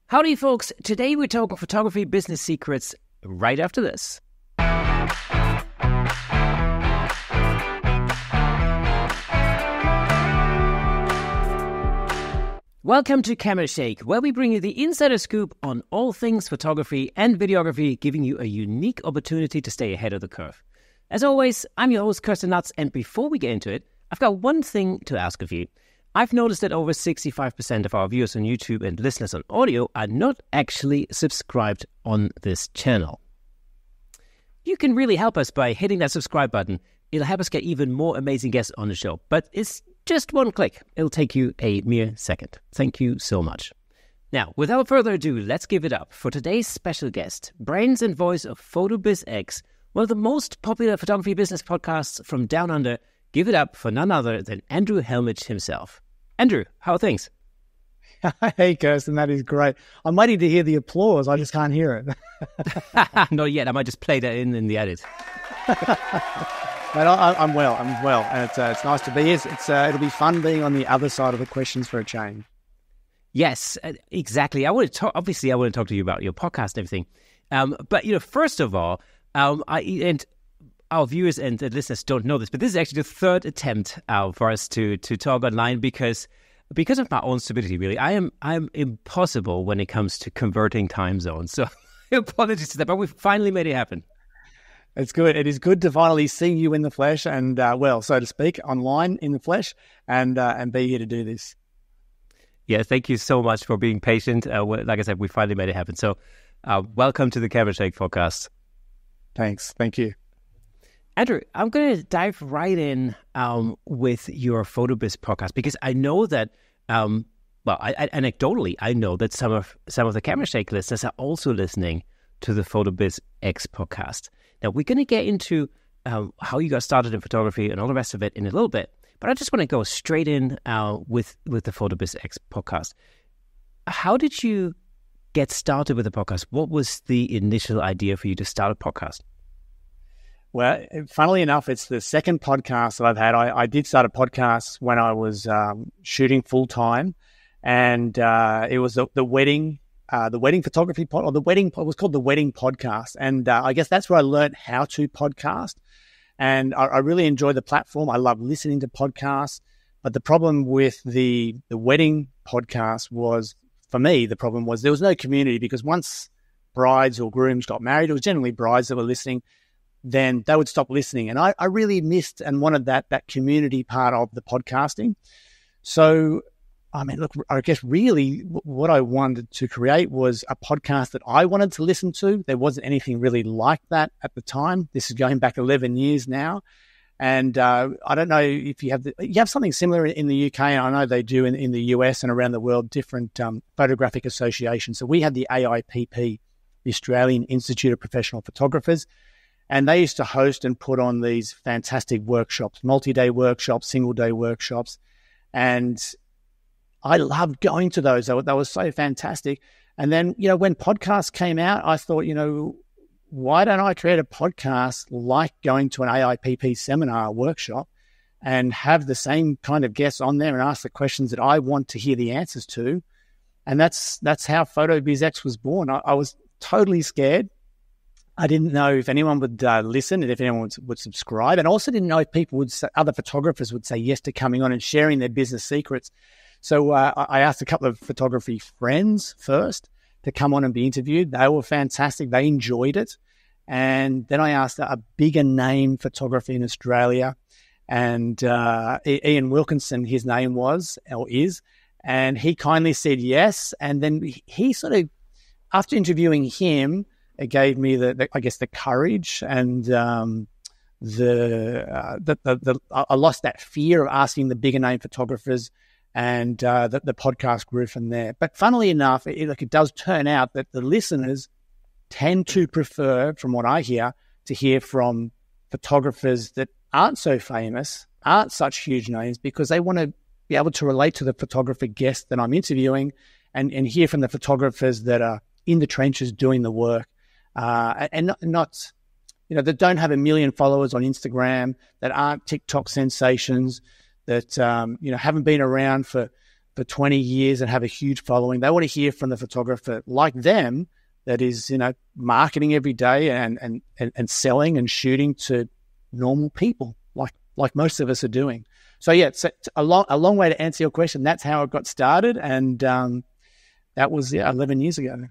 Howdy, folks. Today we're talking photography business secrets right after this. Welcome to Camera Shake, where we bring you the insider scoop on all things photography and videography, giving you a unique opportunity to stay ahead of the curve. As always, I'm your host, Kirsten Nuts, and before we get into it, I've got one thing to ask of you. I've noticed that over 65% of our viewers on YouTube and listeners on audio are not actually subscribed on this channel. You can really help us by hitting that subscribe button. It'll help us get even more amazing guests on the show, but it's just one click. It'll take you a mere second. Thank you so much. Now, without further ado, let's give it up for today's special guest, brains and voice of PhotoBizX, one of the most popular photography business podcasts from down under. Give it up for none other than Andrew Hellmich himself. Andrew, how are things? Hey, Kirsten, that is great. I'm waiting to hear the applause. I just can't hear it. Not yet. I might just play that in the edit. But I'm well, and it's nice to be here. It'll be fun being on the other side of the questions for a change. Yes, exactly. I want to talk to you about your podcast and everything. But first of all, our viewers and listeners don't know this, but this is actually the third attempt for us to talk online because of my own stupidity. Really, I'm impossible when it comes to converting time zones. So apologies to that, but we finally made it happen. It's good. It is good to finally see you in the flesh and, so to speak, online in the flesh and be here to do this. Yeah, thank you so much for being patient. Like I said, we finally made it happen. So welcome to the Camera Shake podcast. Thanks. Thank you. Andrew, I'm going to dive right in with your PhotoBiz podcast because I know that, anecdotally, I know that some of the Camera Shake listeners are also listening to the PhotoBiz X podcast. Now, we're going to get into how you got started in photography and all the rest of it in a little bit, but I just want to go straight in with the PhotoBiz X podcast. How did you get started with the podcast? What was the initial idea for you to start a podcast? Well, funnily enough, it's the second podcast that I've had. I did start a podcast when I was shooting full time, and it was the wedding photography pod, or it was called the Wedding Podcast, and I guess that's where I learned how to podcast. And I really enjoy the platform. I love listening to podcasts, but the problem with the Wedding Podcast was, for me, the problem was there was no community, because once brides or grooms got married, it was generally brides that were listening, then they would stop listening. And I really missed and wanted that community part of the podcasting. So, I mean, look, I guess really what I wanted to create was a podcast that I wanted to listen to. There wasn't anything really like that at the time. This is going back 11 years now. And I don't know if you have something similar in the UK, and I know they do in the US and around the world, different photographic associations. So we had the AIPP, the Australian Institute of Professional Photographers, and they used to host and put on these fantastic workshops, multi-day workshops, single-day workshops. And I loved going to those. They were so fantastic. And then, when podcasts came out, I thought, why don't I create a podcast like going to an AIPP seminar workshop and have the same kind of guests on there and ask the questions that I want to hear the answers to? And that's how PhotoBizX was born. I was totally scared. I didn't know if anyone would listen and if anyone would subscribe. And I also didn't know if other photographers would say yes to coming on and sharing their business secrets. So I asked a couple of photography friends first to come on and be interviewed. They were fantastic. They enjoyed it. And then I asked a bigger name photographer in Australia, and Ian Wilkinson, his name was, or is, and he kindly said yes. And then he sort of, after interviewing him, it gave me the courage and I lost that fear of asking the bigger name photographers, and the podcast grew from there. But funnily enough, it does turn out that the listeners tend to prefer, from what I hear, to hear from photographers that aren't so famous, aren't such huge names, because they want to be able to relate to the photographer guest that I'm interviewing and hear from the photographers that are in the trenches doing the work. And not, that don't have 1 million followers on Instagram, that aren't TikTok sensations, that, haven't been around for for 20 years and have a huge following. They want to hear from the photographer like them that is, marketing every day and selling and shooting to normal people like most of us are doing. So yeah, it's a long way to answer your question. That's how it got started, and that was 11 years ago.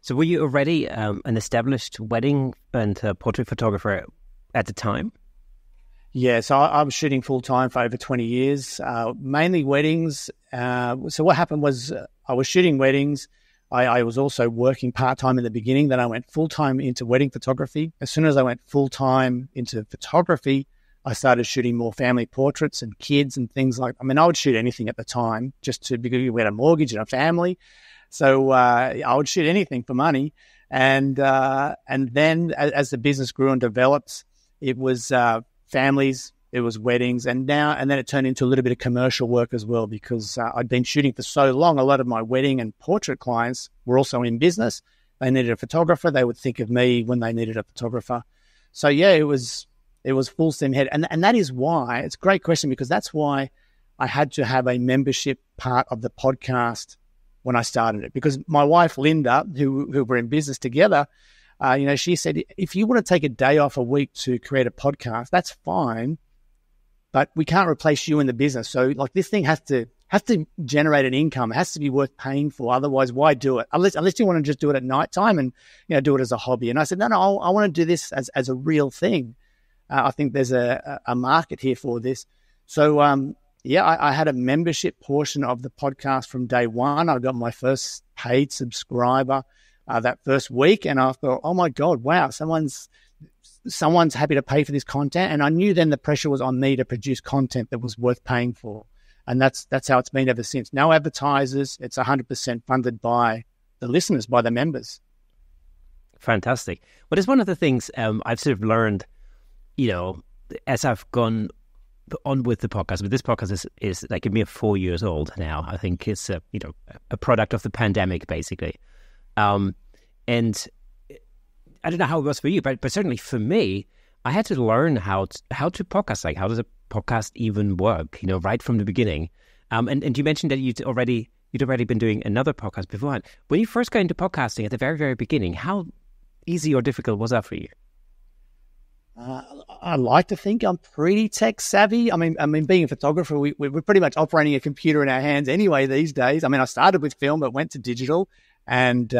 So were you already an established wedding and portrait photographer at the time? Yeah, so I was shooting full-time for over 20 years, mainly weddings. So what happened was I was shooting weddings. I was also working part-time in the beginning. Then I went full-time into wedding photography. As soon as I went full-time into photography, I started shooting more family portraits and kids and things like, I would shoot anything at the time because we had a mortgage and a family. So I would shoot anything for money. And then as the business grew and developed, it was families, it was weddings, and then it turned into a little bit of commercial work as well, because I'd been shooting for so long. A lot of my wedding and portrait clients were also in business. They needed a photographer. They would think of me when they needed a photographer. So yeah, it was full steam ahead. And that is why, it's a great question, because that's why I had to have a membership part of the podcast when I started it. Because my wife, Linda, who were in business together, she said, if you want to take a day off a week to create a podcast, that's fine, but we can't replace you in the business. So like this thing has to generate an income. It has to be worth paying for. Otherwise, why do it? Unless you want to just do it at nighttime and, do it as a hobby. And I said, no, I want to do this as a real thing. I think there's a market here for this. So, I had a membership portion of the podcast from day one. I got my first paid subscriber that first week, and I thought, oh my God, wow, someone's happy to pay for this content. And I knew then the pressure was on me to produce content that was worth paying for. And that's how it's been ever since. No advertisers. It's 100% funded by the listeners, by the members. Fantastic. Well, it's one of the things I've sort of learned, as I've gone on with the podcast. But this podcast is like a mere 4 years old now. I think it's a product of the pandemic, basically. And I don't know how it was for you, but certainly for me, I had to learn how to podcast. Like, how does a podcast even work? Right from the beginning. And you mentioned that you'd already been doing another podcast beforehand. When you first got into podcasting at the very, very beginning, how easy or difficult was that for you? I like to think I'm pretty tech savvy. I mean, being a photographer, we're pretty much operating a computer in our hands anyway these days. I mean, I started with film, but went to digital, and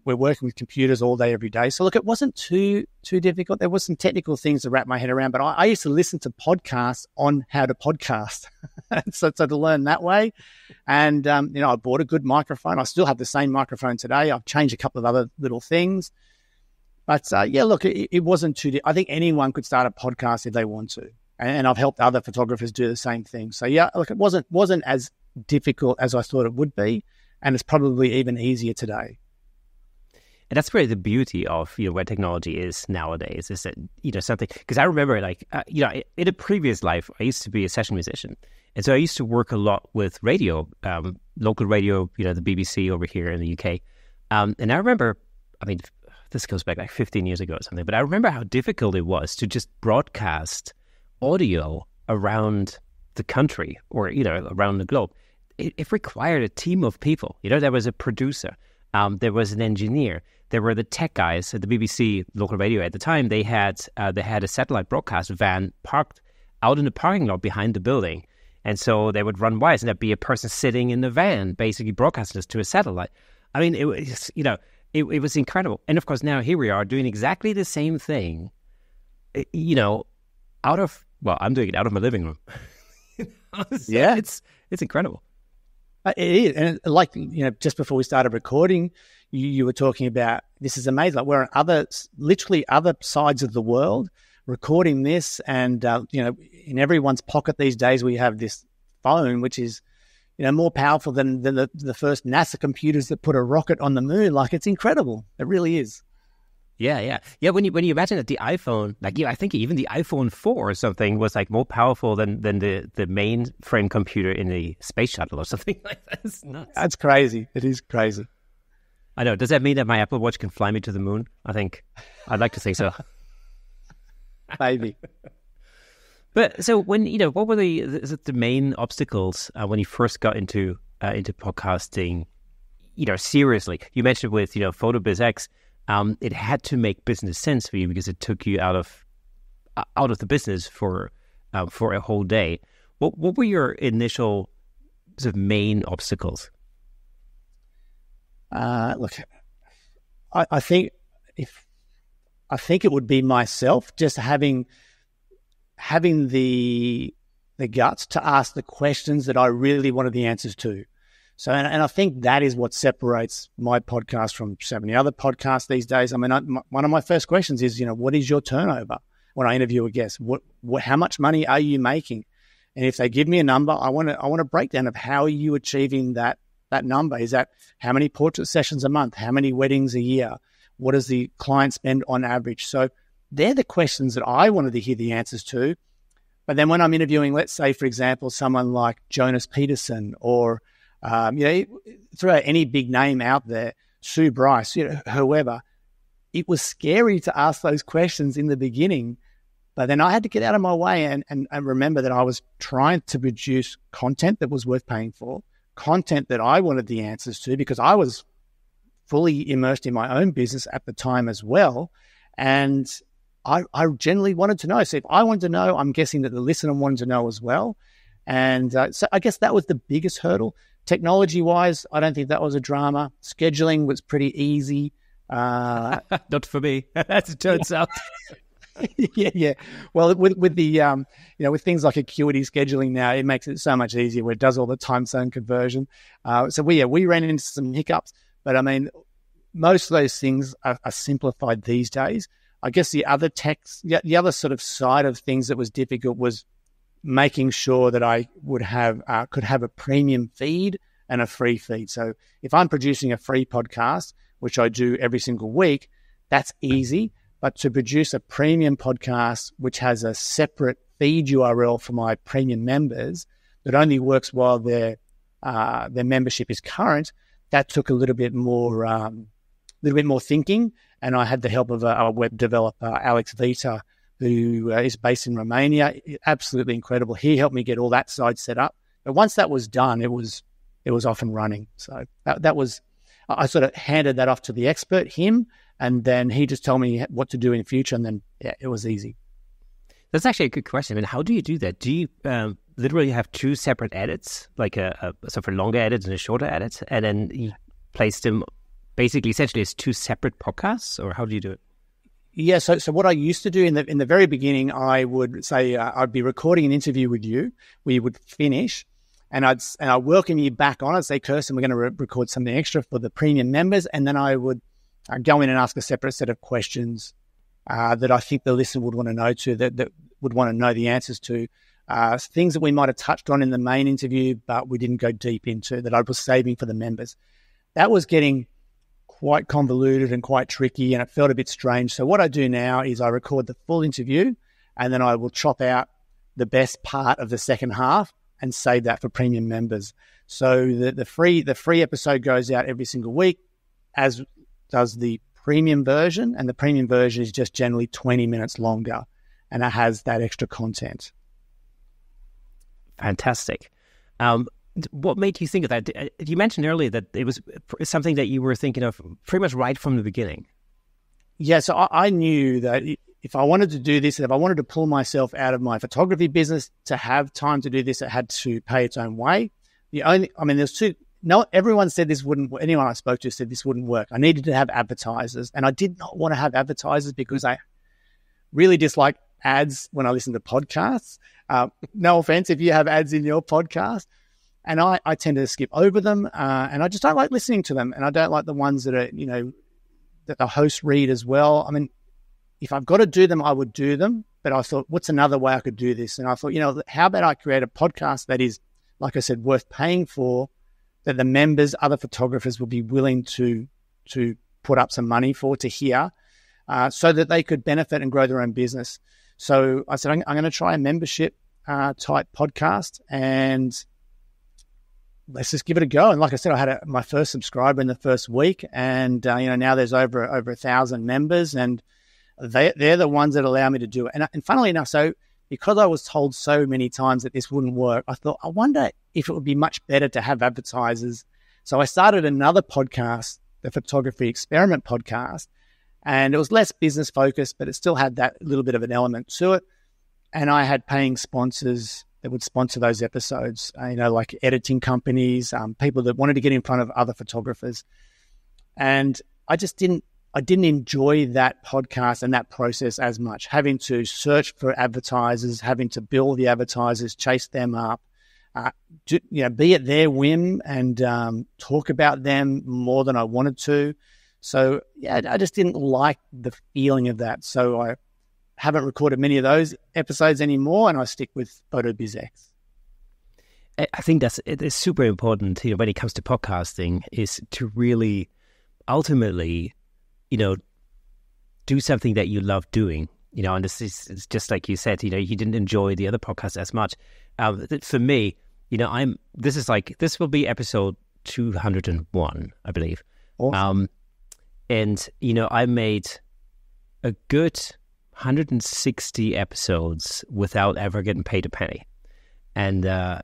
we're working with computers all day, every day. So look, it wasn't too difficult. There was some technical things to wrap my head around, but I used to listen to podcasts on how to podcast, so to learn that way. And I bought a good microphone. I still have the same microphone today. I've changed a couple of other little things. But look, it wasn't too. I think anyone could start a podcast if they want to, and I've helped other photographers do the same thing. So yeah, look, it wasn't as difficult as I thought it would be, and it's probably even easier today. And that's where the beauty of where technology is nowadays, is that something, because I remember in a previous life I used to be a session musician, and so I used to work a lot with radio, local radio, the BBC over here in the UK, and I remember, this goes back like 15 years ago or something, but I remember how difficult it was to just broadcast audio around the country or, around the globe. It required a team of people. There was a producer, there was an engineer, there were the tech guys at the BBC local radio at the time. They had a satellite broadcast van parked out in the parking lot behind the building. And so they would run wires, and there'd be a person sitting in the van basically broadcasting this to a satellite. I mean, it was, It was incredible. And of course, now here we are doing exactly the same thing, I'm doing it out of my living room. So yeah. It's incredible. It is. And like, just before we started recording, you were talking about, this is amazing. Like, we're on literally other sides of the world recording this. And, in everyone's pocket these days, we have this phone, which is, more powerful than the first NASA computers that put a rocket on the moon. Like, it's incredible. It really is. Yeah. When you imagine that the iPhone, I think even the iPhone 4 or something was like more powerful than the mainframe computer in the space shuttle or something like that. It's nuts. That's crazy. It is crazy. I know. Does that mean that my Apple Watch can fly me to the moon? I'd like to think so. Maybe. But so when, what were the main obstacles when you first got into podcasting, seriously? You mentioned with, PhotoBizX, it had to make business sense for you because it took you out of the business for a whole day. What were your initial sort of main obstacles? Look, I think it would be myself just having the guts to ask the questions that I really wanted the answers to. So, and I think that is what separates my podcast from so many other podcasts these days. I mean, one of my first questions is, what is your turnover? When I interview a guest, how much money are you making? And if they give me a number, I want a breakdown of how are you achieving that number. Is that how many portrait sessions a month? How many weddings a year? What does the client spend on average? So they're the questions that I wanted to hear the answers to. But then when I'm interviewing, let's say, for example, someone like Jonas Peterson or, throw out any big name out there, Sue Bryce, whoever, it was scary to ask those questions in the beginning. But then I had to get out of my way and remember that I was trying to produce content that was worth paying for, content that I wanted the answers to because I was fully immersed in my own business at the time as well. And I generally wanted to know. So if I wanted to know, I'm guessing that the listener wanted to know as well. And so I guess that was the biggest hurdle. Technology-wise, I don't think that was a drama. Scheduling was pretty easy. Not for me, as it turns out. Yeah. Well, with the with things like Acuity scheduling now, it makes it so much easier where it does all the time zone conversion. So we ran into some hiccups, but I mean, most of those things are simplified these days. I guess the other sort of side of things that was difficult was making sure that I would could have a premium feed and a free feed. So if I'm producing a free podcast, which I do every single week, that's easy. But to produce a premium podcast, which has a separate feed URL for my premium members that only works while their membership is current, that took a little bit more thinking. And I had the help of a web developer, Alex Vita, who is based in Romania. Absolutely incredible. He helped me get all that side set up. But once that was done, it was off and running. So that was, I sort of handed that off to the expert, him, and then he just told me what to do in the future. And then, it was easy. That's actually a good question. I mean, how do you do that? Do you literally have two separate edits, like a sort of longer edit and a shorter edit, and then you place them basically essentially as two separate podcasts, or how do you do it? Yeah, so what I used to do in the very beginning, I would say I'd be recording an interview with you. We would finish, and I'd welcome you back on. I'd say, Kirsten, we're going to record something extra for the premium members, and then I would go in and ask a separate set of questions that I think the listener would want to know that would want to know the answers to. Things that we might have touched on in the main interview, but we didn't go deep into, that I was saving for the members. That was getting quite convoluted and quite tricky, and it felt a bit strange. So what I do now is I record the full interview, and then I will chop out the best part of the second half and save that for premium members. So the free episode goes out every single week, as does the premium version, and the premium version is just generally 20 minutes longer, and it has that extra content. Fantastic. What made you think of that? You mentioned earlier that it was something that you were thinking of pretty much right from the beginning. Yeah, so I knew that if I wanted to do this, if I wanted to pull myself out of my photography business to have time to do this, it had to pay its own way. There's two. No, everyone said this wouldn't. Anyone I spoke to said this wouldn't work. I needed to have advertisers, and I did not want to have advertisers because I really dislike ads when I listen to podcasts. No offense if you have ads in your podcast. And I tend to skip over them, and I just don't like listening to them. And I don't like the ones that are, that the hosts read as well. I mean, if I've got to do them, I would do them. But I thought, what's another way I could do this? And I thought, how about I create a podcast that is, like I said, worth paying for, that the members, other photographers will be willing to put up some money for, to hear, so that they could benefit and grow their own business. So I said, I'm going to try a membership type podcast, and let's just give it a go. And like I said, I had my first subscriber in the first week, and now there's over 1,000 members, and they're the ones that allow me to do it. And funnily enough, so because I was told so many times that this wouldn't work, I thought, I wonder if it would be much better to have advertisers. So I started another podcast, the Photography Experiment podcast, and it was less business focused, but it still had that little bit of an element to it. And I had paying sponsors that would sponsor those episodes, like editing companies, people that wanted to get in front of other photographers. And I didn't enjoy that podcast and that process as much, having to search for advertisers, having to bill the advertisers, chase them up, be at their whim and talk about them more than I wanted to. So, I just didn't like the feeling of that. So I haven't recorded many of those episodes anymore, and I stick with PhotoBizX. I think it's super important, when it comes to podcasting, is to really ultimately, do something that you love doing, and this is, it's just like you said, you didn't enjoy the other podcasts as much. For me, this will be episode 201, I believe. Awesome. And, I made a good 160 episodes without ever getting paid a penny. And, it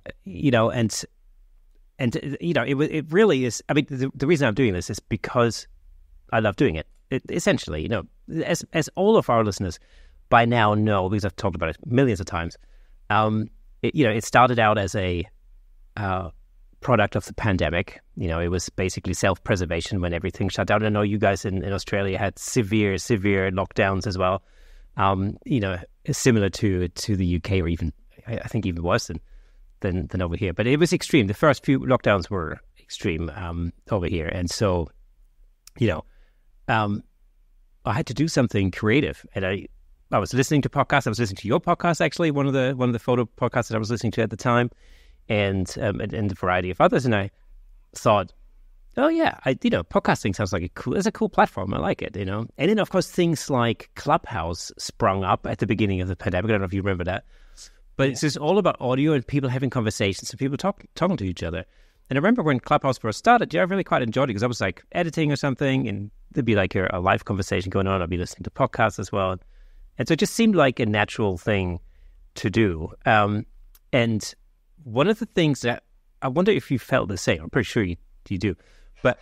really is, I mean, the reason I'm doing this is because I love doing it. Essentially, as all of our listeners by now know, because I've talked about it millions of times, it started out as a product of the pandemic. It was basically self-preservation when everything shut down. I know you guys in Australia had severe lockdowns as well, similar to the UK, or even, I think even worse than over here. But it was extreme. The first few lockdowns were extreme over here. And so, I had to do something creative. And I was listening to podcasts. I was listening to your podcast, actually, one of the photo podcasts that I was listening to at the time, and a variety of others. And I thought, oh yeah, podcasting sounds like it's a cool platform. I like it, And then of course things like Clubhouse sprung up at the beginning of the pandemic. I don't know if you remember that, but it's just all about audio and people having conversations and people talking to each other. And I remember when Clubhouse first started, I really quite enjoyed it because I was like editing or something, and there'd be like a live conversation going on. I'd be listening to podcasts as well, and so it just seemed like a natural thing to do. And one of the things that I wonder if you felt the same. I'm pretty sure you do. But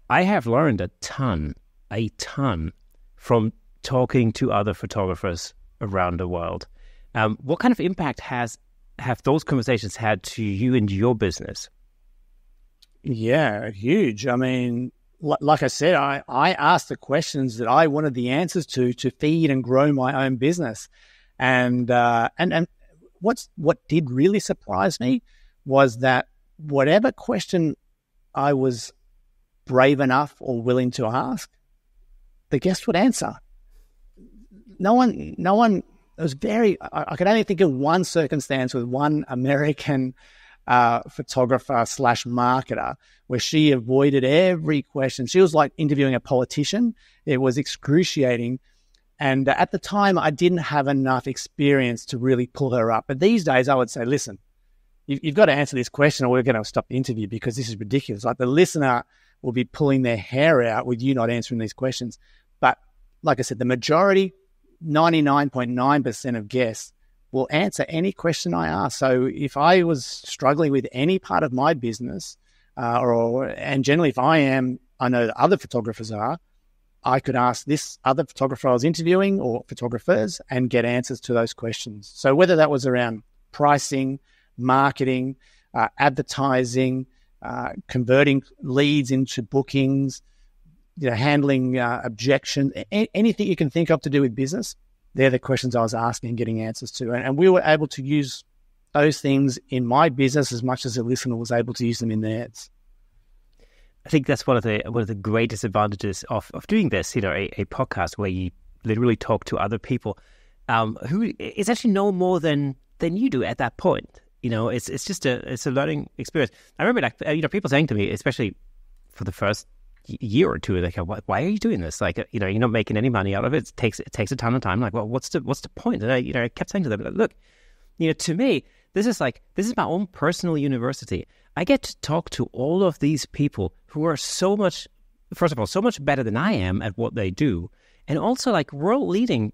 I have learned a ton from talking to other photographers around the world. What kind of impact have those conversations had to you and your business? Yeah, huge. I mean, like I said, I asked the questions that I wanted the answers to feed and grow my own business. And what did really surprise me was that whatever question I was brave enough or willing to ask, the guest would answer. No one, it was I could only think of one circumstance with one American photographer / marketer where she avoided every question. She was like interviewing a politician. It was excruciating. And at the time, I didn't have enough experience to really pull her up. But these days, I would say, listen, you've got to answer this question or we're going to stop the interview because this is ridiculous. Like the listener will be pulling their hair out with you not answering these questions. But like I said, the majority, 99.9% of guests will answer any question I ask. So if I was struggling with any part of my business, and generally if I know that other photographers are, I could ask this other photographer I was interviewing or photographers and get answers to those questions. So whether that was around pricing, marketing, advertising, converting leads into bookings, handling objections, anything you can think of to do with business, they're the questions I was asking and getting answers to. And we were able to use those things in my business as much as the listener was able to use them in theirs. I think that's one of the greatest advantages of doing this, a podcast where you literally talk to other people who essentially know more than you do at that point. It's just a learning experience. I remember people saying to me, especially for the first year or two, like, why are you doing this? Like, you're not making any money out of it. It takes a ton of time. Like, well, what's the point? And I kept saying to them, look, to me, this is my own personal university. I get to talk to all of these people who are so much better than I am at what they do, and also like world leading,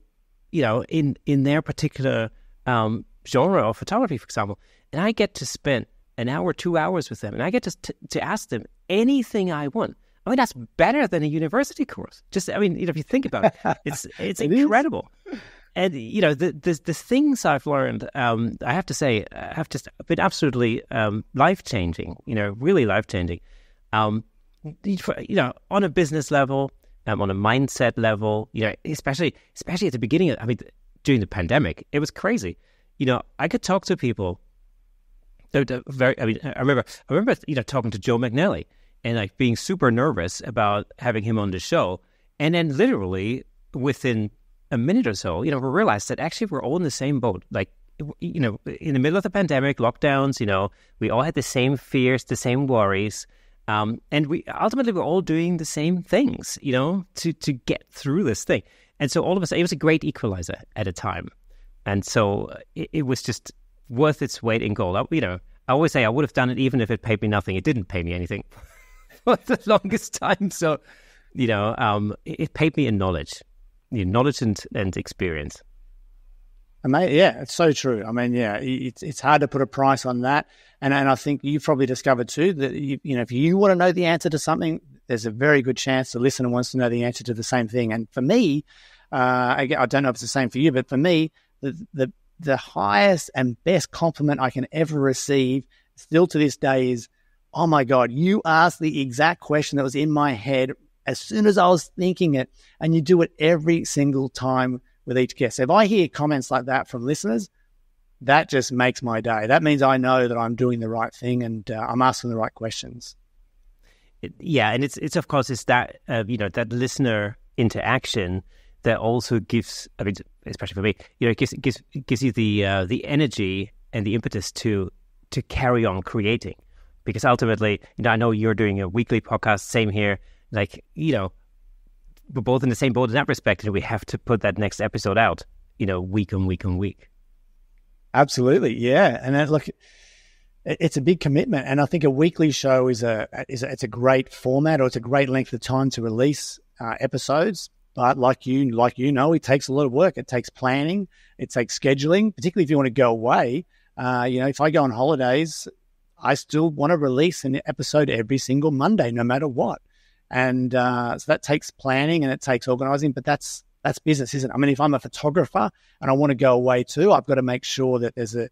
in their particular genre of photography, for example, and I get to spend an hour, 2 hours with them, and I get to ask them anything I want. I mean, that's better than a university course. Just, I mean, if you think about it, it's incredible. And, the things I've learned, I have to say, have just been absolutely life-changing, really life-changing. On a business level, on a mindset level, especially at the beginning, during the pandemic, it was crazy. I could talk to people. I remember, talking to Joe McNally and being super nervous about having him on the show. And then literally within a minute or so, we realized that actually we're all in the same boat. In the middle of the pandemic, lockdowns, we all had the same fears, the same worries. And we're all doing the same things, to get through this thing. And so all of us, it was a great equalizer at a time. And so it was just worth its weight in gold. I always say I would have done it even if it paid me nothing. It didn't pay me anything for the longest time. So, it paid me in knowledge, knowledge and experience. Yeah, it's so true. It's hard to put a price on that. And I think you've probably discovered too that, if you want to know the answer to something, there's a very good chance the listener wants to know the answer to the same thing. And for me, I don't know if it's the same for you, but for me, the highest and best compliment I can ever receive still to this day is, oh my God, you asked the exact question that was in my head as soon as I was thinking it. And you do it every single time with each guest. So if I hear comments like that from listeners, that just makes my day. That means I know that I'm doing the right thing and I'm asking the right questions. And it's of course, it's that, that listener interaction that also gives, especially for me, it gives you the energy and the impetus to carry on creating. Because ultimately, I know you're doing a weekly podcast, same here. We're both in the same boat in that respect, and we have to put that next episode out, week on week on week. Absolutely, yeah. And then, look, it's a big commitment, and I think a weekly show it's a great format, or it's a great length of time to release episodes. But like it takes a lot of work. It takes planning. It takes scheduling, particularly if you want to go away. If I go on holidays, I still want to release an episode every single Monday, no matter what. And so that takes planning and it takes organizing, but that's business, isn't it? If I'm a photographer and I want to go away too, I've got to make sure that there's the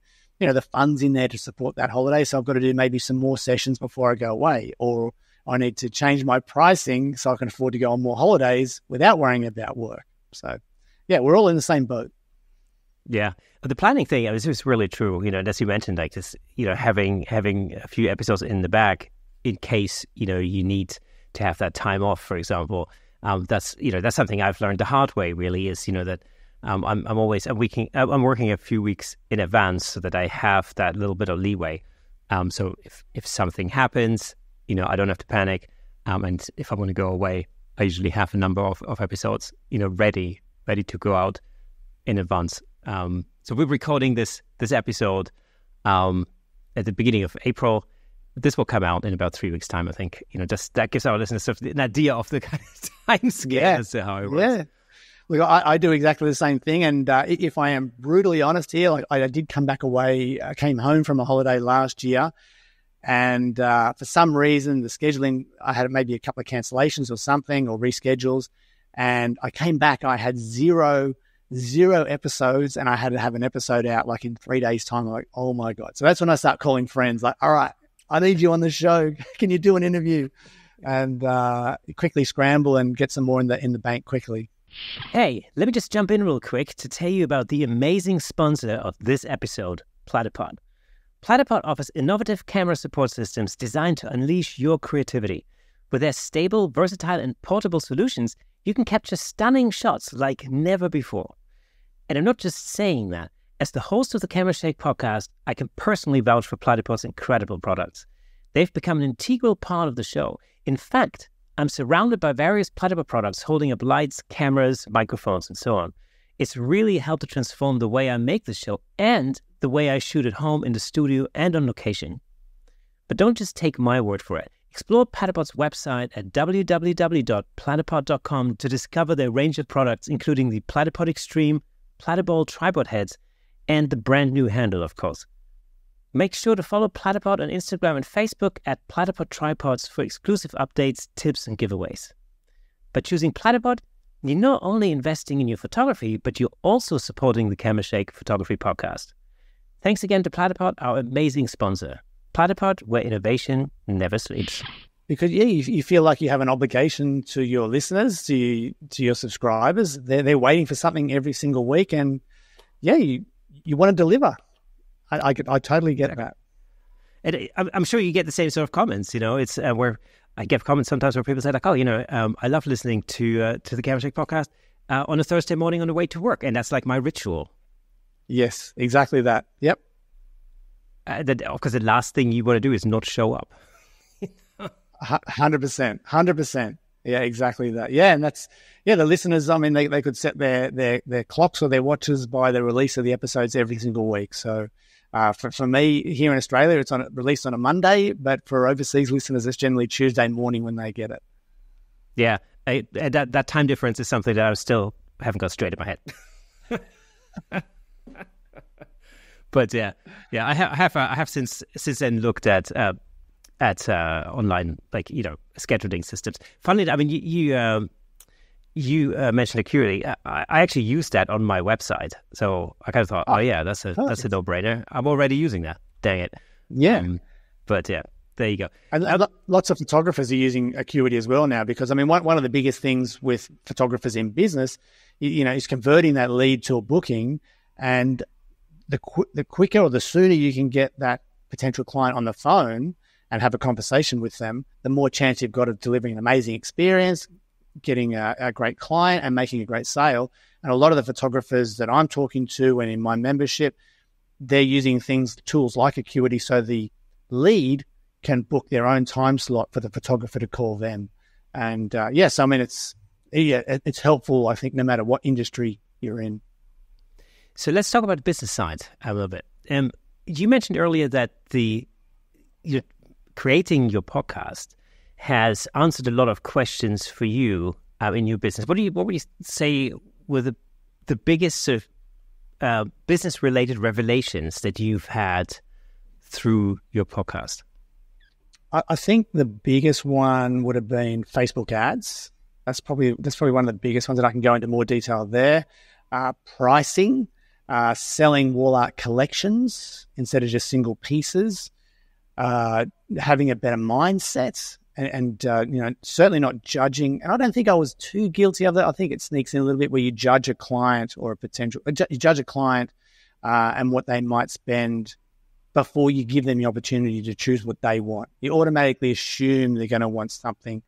funds in there to support that holiday. So I've got to do maybe some more sessions before I go away, or I need to change my pricing so I can afford to go on more holidays without worrying about work. So yeah, we're all in the same boat. Yeah. But the planning thing is really true. As you mentioned, having a few episodes in the bag in case, you need to have that time off, for example. That's something I've learned the hard way, really, is, that I'm working a few weeks in advance so that I have that little bit of leeway. So if something happens, I don't have to panic. And if I'm going to go away, I usually have a number of episodes, ready to go out in advance. So we're recording this episode at the beginning of April. This will come out in about 3 weeks' time, I think. Just that gives our listeners an idea of the kind of time scale as to how it works. Yeah. Look, I do exactly the same thing. And if I am brutally honest here, I did come back away. I came home from a holiday last year. And for some reason, the scheduling, I had maybe a couple of cancellations or something, or reschedules. And I came back, I had zero episodes, and I had to have an episode out in 3 days' time. I'm like, oh my God. So that's when I start calling friends, all right, I need you on the show. Can you do an interview? And quickly scramble and get some more in the bank quickly. Hey, let me just jump in real quick to tell you about the amazing sponsor of this episode, Platypod. Platypod offers innovative camera support systems designed to unleash your creativity. With their stable, versatile, and portable solutions, you can capture stunning shots like never before. And I'm not just saying that. As the host of the Camera Shake podcast, I can personally vouch for Platypod's incredible products. They've become an integral part of the show. In fact, I'm surrounded by various Platypod products holding up lights, cameras, microphones, and so on. It's really helped to transform the way I make the show and the way I shoot at home, in the studio, and on location. But don't just take my word for it. Explore Platypod's website at www.platypod.com to discover their range of products, including the Platypod Extreme, Platypod tripod heads, and the brand new handle, of course. Make sure to follow Platypod on Instagram and Facebook at Platypod Tripods for exclusive updates, tips, and giveaways. By choosing Platypod, you're not only investing in your photography, but you're also supporting the Camera Shake Photography Podcast. Thanks again to Platypod, our amazing sponsor. Platypod, where innovation never sleeps. Because you feel like you have an obligation to your listeners, to your subscribers. They're waiting for something every single week, and you want to deliver. I totally get that. And I'm sure you get the same sort of comments. It's where I get comments sometimes where people say like, I love listening to the Camera Shake podcast on a Thursday morning on the way to work, and that's like my ritual. Yes, exactly that. Yep. Because the last thing you want to do is not show up. 100%. Yeah, exactly that. Yeah, and that's the listeners. I mean, they could set their clocks or their watches by the release of the episodes every single week. So for me here in Australia, it's released on a Monday, but for overseas listeners, it's generally Tuesday morning when they get it. Yeah, that time difference is something that I still haven't got straight in my head. But I have since then looked at online, scheduling systems. Funnily, I mean, you mentioned Acuity. I actually used that on my website, so I kind of thought, that's a no-brainer. I'm already using that. Dang it. Yeah. But there you go. And lots of photographers are using Acuity as well now, because I mean, one of the biggest things with photographers in business, is converting that lead to a booking, and the quicker or the sooner you can get that potential client on the phone and have a conversation with them, the more chance you've got of delivering an amazing experience, getting a great client and making a great sale. And a lot of the photographers that I'm talking to and in my membership, they're using tools like Acuity, so the lead can book their own time slot for the photographer to call them. And so I mean, it's helpful, I think, no matter what industry you're in. So let's talk about the business side a little bit. You mentioned earlier that creating your podcast has answered a lot of questions for you in your business. What would you say were the biggest sort of business-related revelations that you've had through your podcast? I think the biggest one would have been Facebook ads. That's probably one of the biggest ones, that I can go into more detail there. Pricing, selling wall art collections instead of just single pieces, having a better mindset, and certainly not judging. And I don't think I was too guilty of that. I think it sneaks in a little bit where you judge a client or you judge a client and what they might spend before you give them the opportunity to choose what they want. You automatically assume they're going to want something,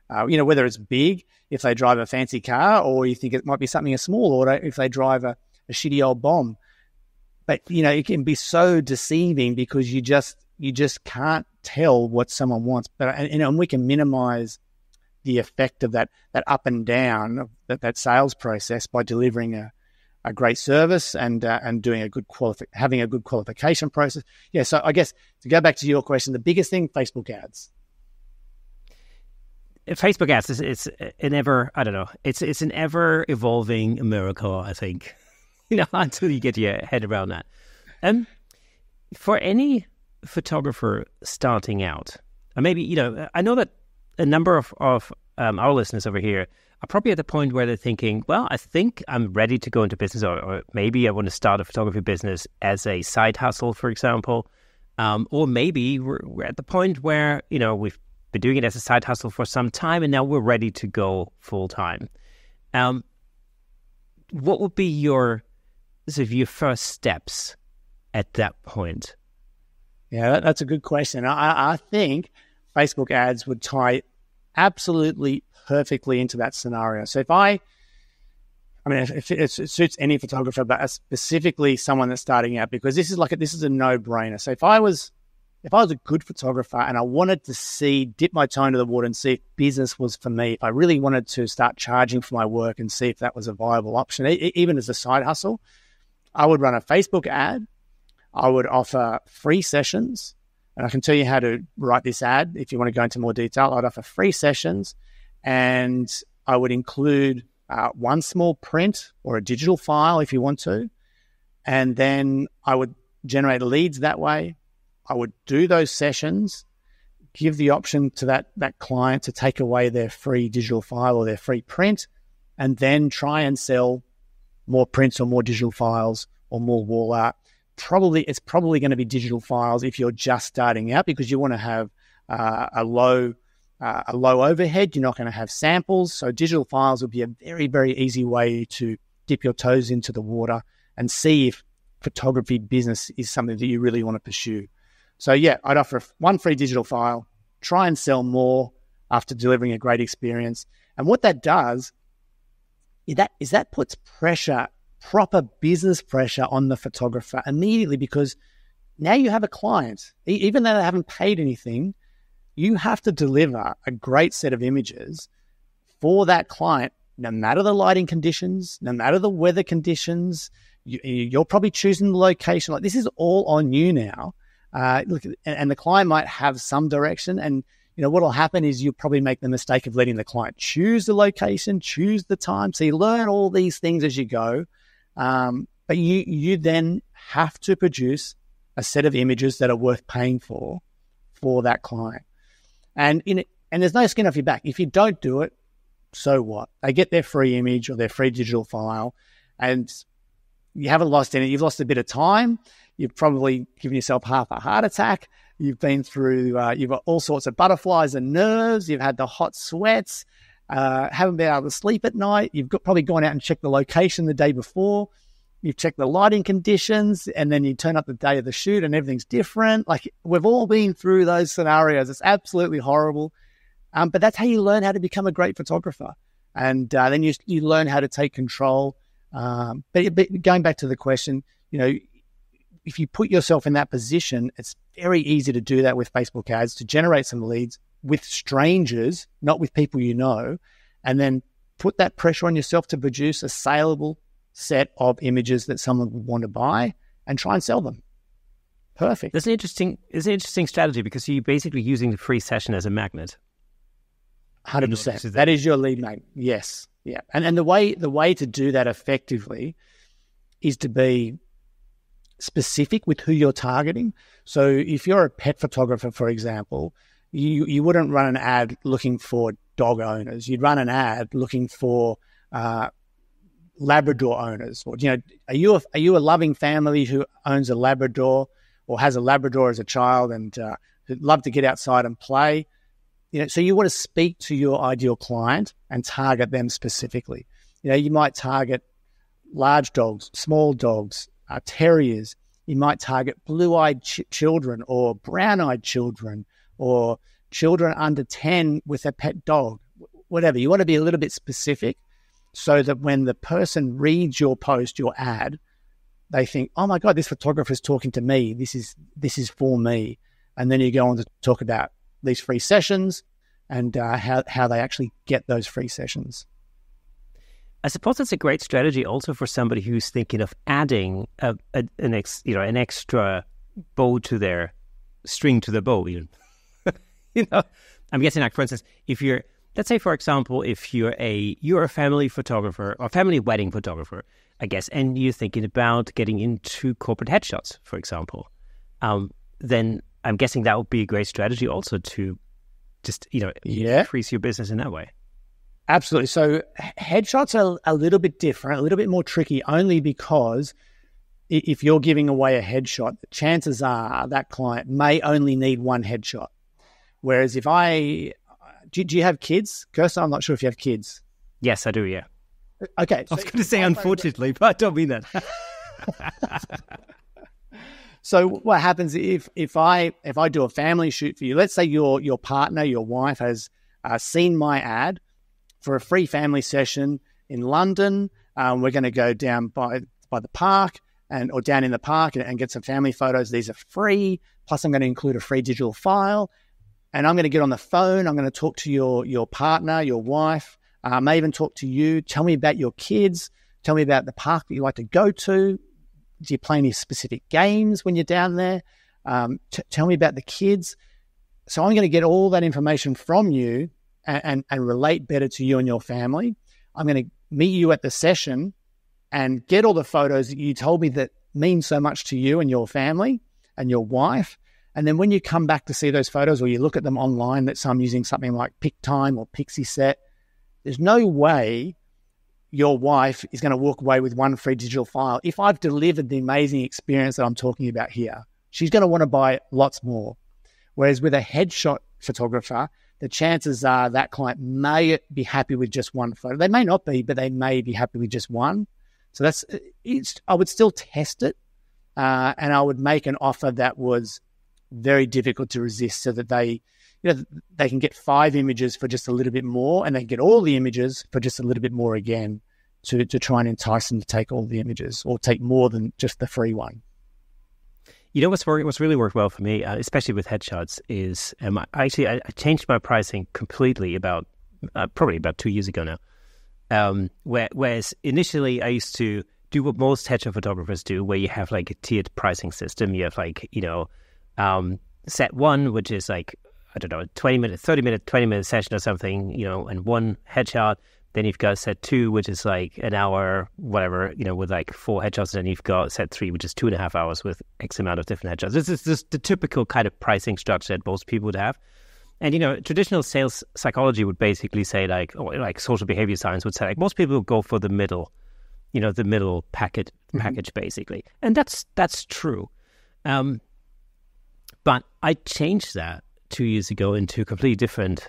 whether it's big, if they drive a fancy car, or you think it might be something a small order if they drive a shitty old bomb. But, it can be so deceiving because you just can't tell what someone wants. But and we can minimize the effect of that up and down of that sales process by delivering a great service and doing having a good qualification process. Yeah, so I guess to go back to your question, the biggest thing, Facebook ads. Facebook ads is an ever, I don't know, it's an ever evolving miracle, I think. Until you get your head around that. For any photographer starting out, and maybe, I know that a number of our listeners over here are probably at the point where they're thinking, well, I think I'm ready to go into business, or maybe I want to start a photography business as a side hustle, for example. Or maybe we're at the point where, we've been doing it as a side hustle for some time and now we're ready to go full time. What would be your first steps at that point? Yeah, that's a good question. I think Facebook ads would tie absolutely perfectly into that scenario. So if it suits any photographer, but specifically someone that's starting out, because this is a no-brainer. So if I was a good photographer and I wanted to dip my toe into the water and see if business was for me, if I really wanted to start charging for my work and see if that was a viable option, even as a side hustle, I would run a Facebook ad. I would offer free sessions, and I can tell you how to write this ad if you want to go into more detail. I'd offer free sessions, and I would include one small print or a digital file if you want to, And then I would generate leads that way. I would do those sessions, give the option to that client to take away their free digital file or their free print, and then try and sell more prints or more digital files or more wall art. It's probably going to be digital files if you're just starting out, because you want to have a low overhead. You're not going to have samples. So digital files will be a very, very easy way to dip your toes into the water and see if photography business is something that you really want to pursue. So yeah, I'd offer one free digital file, try and sell more after delivering a great experience. And what that does is that puts pressure, proper business pressure on the photographer immediately, because now you have a client. Even though they haven't paid anything, you have to deliver a great set of images for that client, no matter the lighting conditions, no matter the weather conditions. You're probably choosing the location. Like, this is all on you now. And the client might have some direction, and what will happen is you'll probably make the mistake of letting the client choose the location, choose the time. So you learn all these things as you go, but you then have to produce a set of images that are worth paying for that client. And there's no skin off your back. If you don't do it, so what? They get their free image or their free digital file, and you haven't lost any. You've lost a bit of time. You've probably given yourself half a heart attack. You've been through, you've got all sorts of butterflies and nerves. You've had the hot sweats, haven't been able to sleep at night. You've probably gone out and checked the location the day before. You've checked the lighting conditions, and then you turn up the day of the shoot and everything's different. Like, we've all been through those scenarios. It's absolutely horrible. But that's how you learn how to become a great photographer. And then you learn how to take control. But going back to the question, if you put yourself in that position, it's very easy to do that with Facebook ads, to generate some leads with strangers, not with people you know, and then put that pressure on yourself to produce a saleable set of images that someone would want to buy and try and sell them. Perfect. That's an interesting strategy, because you're basically using the free session as a magnet. 100%. That is your lead magnet. Yes. Yeah. And the way to do that effectively is to be specific with who you're targeting. So if you're a pet photographer, for example, you wouldn't run an ad looking for dog owners. You'd run an ad looking for Labrador owners. Or, are you a loving family who owns a Labrador or has a Labrador as a child and who'd love to get outside and play? So you want to speak to your ideal client and target them specifically. You might target large dogs, small dogs, terriers. You might target blue-eyed children or brown-eyed children or children under 10 with a pet dog, whatever. You want to be a little bit specific so that when the person reads your post, your ad, they think, oh my God, this photographer is talking to me. This is for me. And then you go on to talk about these free sessions and how they actually get those free sessions. I suppose it's a great strategy also for somebody who's thinking of adding an extra bow to their string to the bow. Even, I'm guessing, like, for instance, let's say, for example, if you're a family photographer or family wedding photographer, I guess, and you're thinking about getting into corporate headshots, for example, then I'm guessing that would be a great strategy also to just increase your business in that way. Absolutely. So headshots are a little bit different, a little bit more tricky, only because if you're giving away a headshot, chances are that client may only need one headshot. Whereas do you have kids? Kirsten, I'm not sure if you have kids. Yes, I do, yeah. Okay. I was going to say unfortunately, but I don't mean that. So what happens if I do a family shoot for you? Let's say your partner, your wife has seen my ad for a free family session in London. We're going to go down by the park or down in the park and get some family photos. These are free. Plus, I'm going to include a free digital file. And I'm going to get on the phone. I'm going to talk to your partner, your wife. I may even talk to you. Tell me about your kids. Tell me about the park that you like to go to. Do you play any specific games when you're down there? Tell me about the kids. So I'm going to get all that information from you and relate better to you and your family. I'm going to meet you at the session and get all the photos that you told me that means so much to you and your family and your wife. And then when you come back to see those photos or you look at them online, that I'm using something like PicTime or Pixieset, there's no way your wife is going to walk away with one free digital file. If I've delivered the amazing experience that I'm talking about here, she's going to want to buy lots more. Whereas with a headshot photographer, the chances are that client may be happy with just one photo. They may not be, but they may be happy with just one. So I would still test it, and I would make an offer that was very difficult to resist, so that they can get 5 images for just a little bit more, and they can get all the images for just a little bit more again, to try and entice them to take all the images or take more than just the free one. You know what's really worked well for me, especially with headshots, is I changed my pricing completely probably about 2 years ago now. Whereas initially I used to do what most headshot photographers do, where you have like a tiered pricing system. You have like, set one, which is like, I don't know, 20-minute, 30-minute, 20-minute session or something, and one headshot. Then you've got set 2, which is like an hour, whatever, with like 4 headshots. And then you've got set 3, which is 2.5 hours with X amount of different headshots. This is just the typical kind of pricing structure that most people would have. And, traditional sales psychology would basically say or like social behavior science would say, like, most people go for the middle, the middle package basically. And that's true. But I changed that 2 years ago into a completely different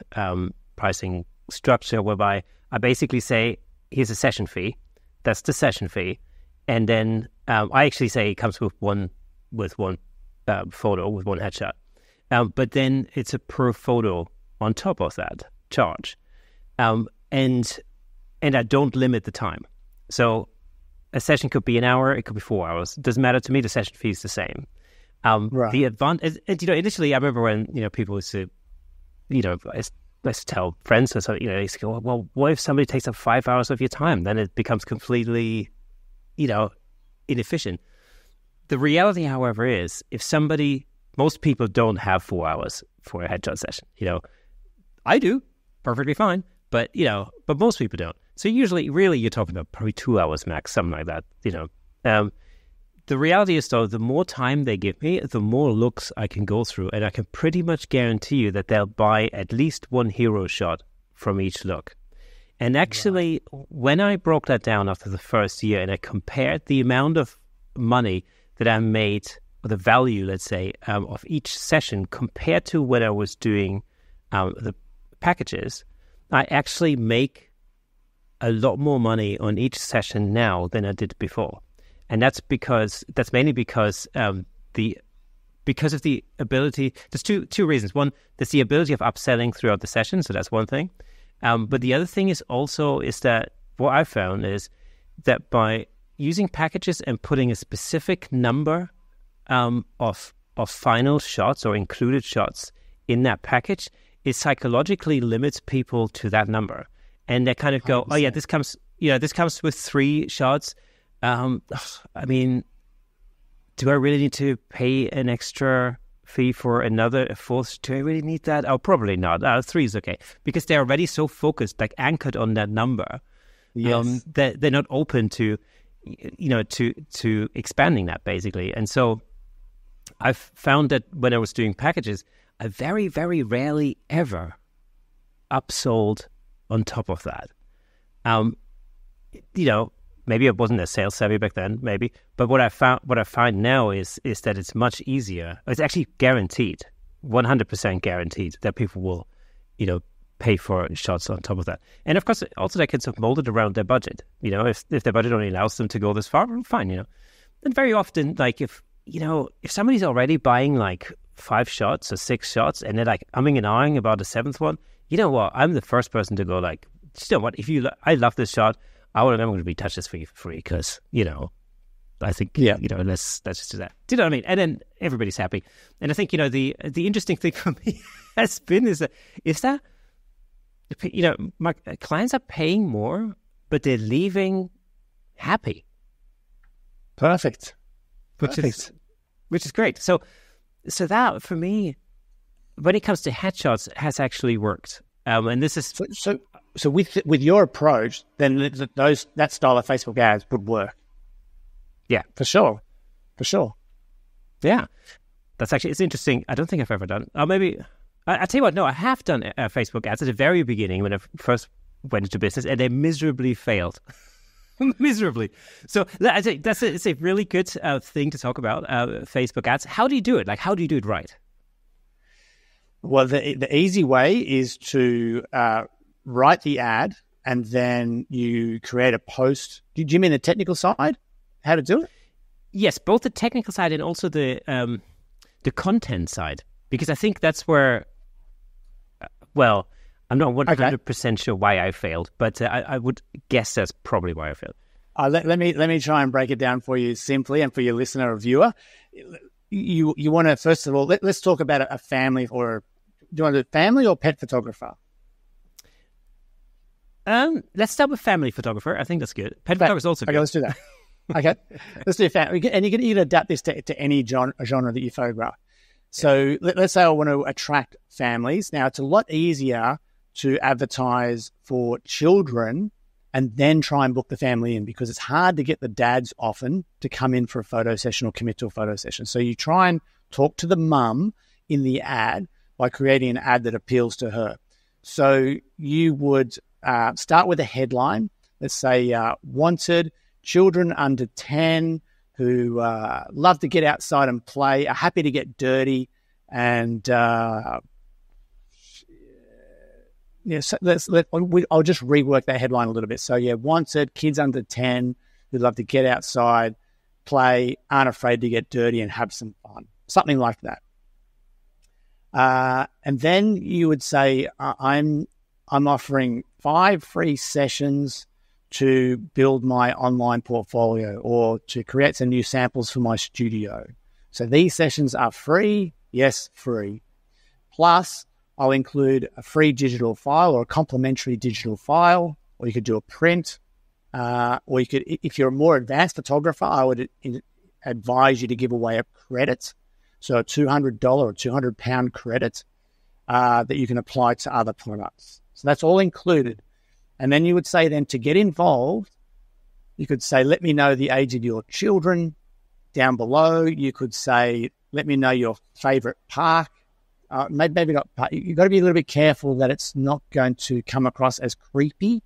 pricing structure, whereby I basically say, here's a session fee. That's the session fee. And then I actually say it comes with one photo, with one headshot. But then it's a per photo on top of that charge. And I don't limit the time. So a session could be an hour, it could be 4 hours. It doesn't matter to me, the session fee is the same. Right. The advantage, initially I remember when, people used to, let's tell friends or something, they used to go, well, what if somebody takes up 5 hours of your time? Then it becomes completely, inefficient. The reality, however, is most people don't have 4 hours for a headshot session. I do, perfectly fine, but most people don't. So usually, really, you're talking about probably 2 hours max, something like that, The reality is, though, the more time they give me, the more looks I can go through, and I can pretty much guarantee you that they'll buy at least one hero shot from each look. And actually, when I broke that down after the first year and I compared the amount of money that I made, or the value, let's say, of each session compared to when I was doing the packages, I actually make a lot more money on each session now than I did before. And that's mainly because of the ability. There's two reasons. One, there's the ability of upselling throughout the session, so that's one thing. But the other thing is that what I found is that by using packages and putting a specific number of final shots or included shots in that package, it psychologically limits people to that number, and they kind of go, 100%. Oh yeah, this comes with 3 shots. I mean, do I really need to pay an extra fee for a fourth? Do I really need that? Oh, probably not. 3 is okay, because they're already so focused, like anchored on that number. Yes. That they're not open to, to expanding that basically. And so I've found that when I was doing packages, I very, very rarely ever upsold on top of that. Maybe I wasn't as sales savvy back then, maybe. But what I find now is that it's much easier. It's actually guaranteed, 100% guaranteed that people will, pay for shots on top of that. And of course, also that gets molded around their budget. If their budget only allows them to go this far, fine. And very often, like if somebody's already buying like 5 shots or 6 shots, and they're like umming and ahhing about the 7th one, you know what? I'm the first person to go like, you know what? I love this shot. I'm going to be touched this for you for free because, I think, let's just do that. Do you know what I mean? And then everybody's happy. And I think, the interesting thing for me has been is that my clients are paying more, but they're leaving happy. Perfect. Which is great. So that for me, when it comes to headshots, has actually worked. And this is so with your approach, then that style of Facebook ads would work. Yeah, for sure. for sure. Yeah. That's actually, it's interesting. I don't think I've ever done, maybe, I tell you what, no, I have done Facebook ads at the very beginning when I first went into business, and they miserably failed. Miserably. So I think it's a really good thing to talk about, Facebook ads. How do you do it? Like, how do you do it right? Well, the easy way is to write the ad, and then you create a post. Do you mean the technical side? How to do it? Yes, both the technical side and also the content side, because I think that's where, I'm not 100% sure why I failed, but I would guess that's probably why I failed. Let me try and break it down for you simply, and for your listener or viewer. You want to, first of all, let's talk about a family, or do you want to do family or pet photographer? Let's start with family photographer. I think that's good. Pet photographer is also good. Okay, let's do that. Okay, let's do family. And you can adapt this to any genre that you photograph. So let's say I want to attract families. Now, it's a lot easier to advertise for children and then try and book the family in, because it's hard to get the dads often to come in for a photo session or commit to a photo session. So you try and talk to the mum in the ad by creating an ad that appeals to her. So you would start with a headline. Let's say, wanted children under 10 who love to get outside and play, are happy to get dirty, and I'll just rework that headline a little bit. So wanted kids under 10 who love to get outside, play, aren't afraid to get dirty, and have some fun. Something like that. And then you would say, I'm offering 5 free sessions to build my online portfolio, or to create some new samples for my studio. So these sessions are free. Yes, free. Plus, I'll include a free digital file or a complimentary digital file, or you could do a print, or you could, if you're a more advanced photographer, I would advise you to give away a credit. So a $200 or £200 credit that you can apply to other products. So that's all included. And then you would say then, to get involved, you could say, let me know the age of your children down below. You could say, let me know your favorite park. Maybe not park. You've got to be a little bit careful that it's not going to come across as creepy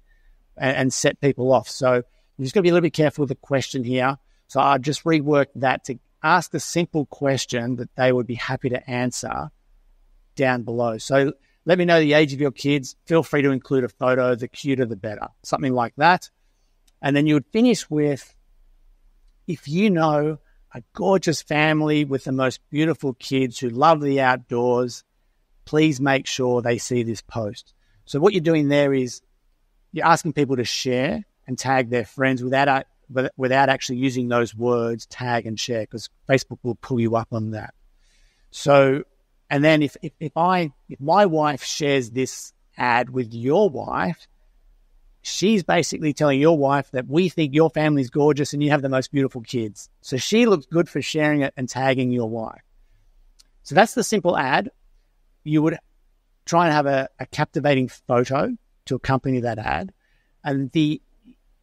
and set people off. So you just got to be a little bit careful with the question here. So I'll just rework that to ask the simple question that they would be happy to answer down below. So let me know the age of your kids. Feel free to include a photo. The cuter, the better. Something like that. And then you would finish with, if you know a gorgeous family with the most beautiful kids who love the outdoors, please make sure they see this post. So what you're doing there is you're asking people to share and tag their friends without actually using those words, tag and share, because Facebook will pull you up on that. So, and then if my wife shares this ad with your wife, she's basically telling your wife that we think your family's gorgeous and you have the most beautiful kids. So she looks good for sharing it and tagging your wife. So that's the simple ad. You would try and have a captivating photo to accompany that ad. And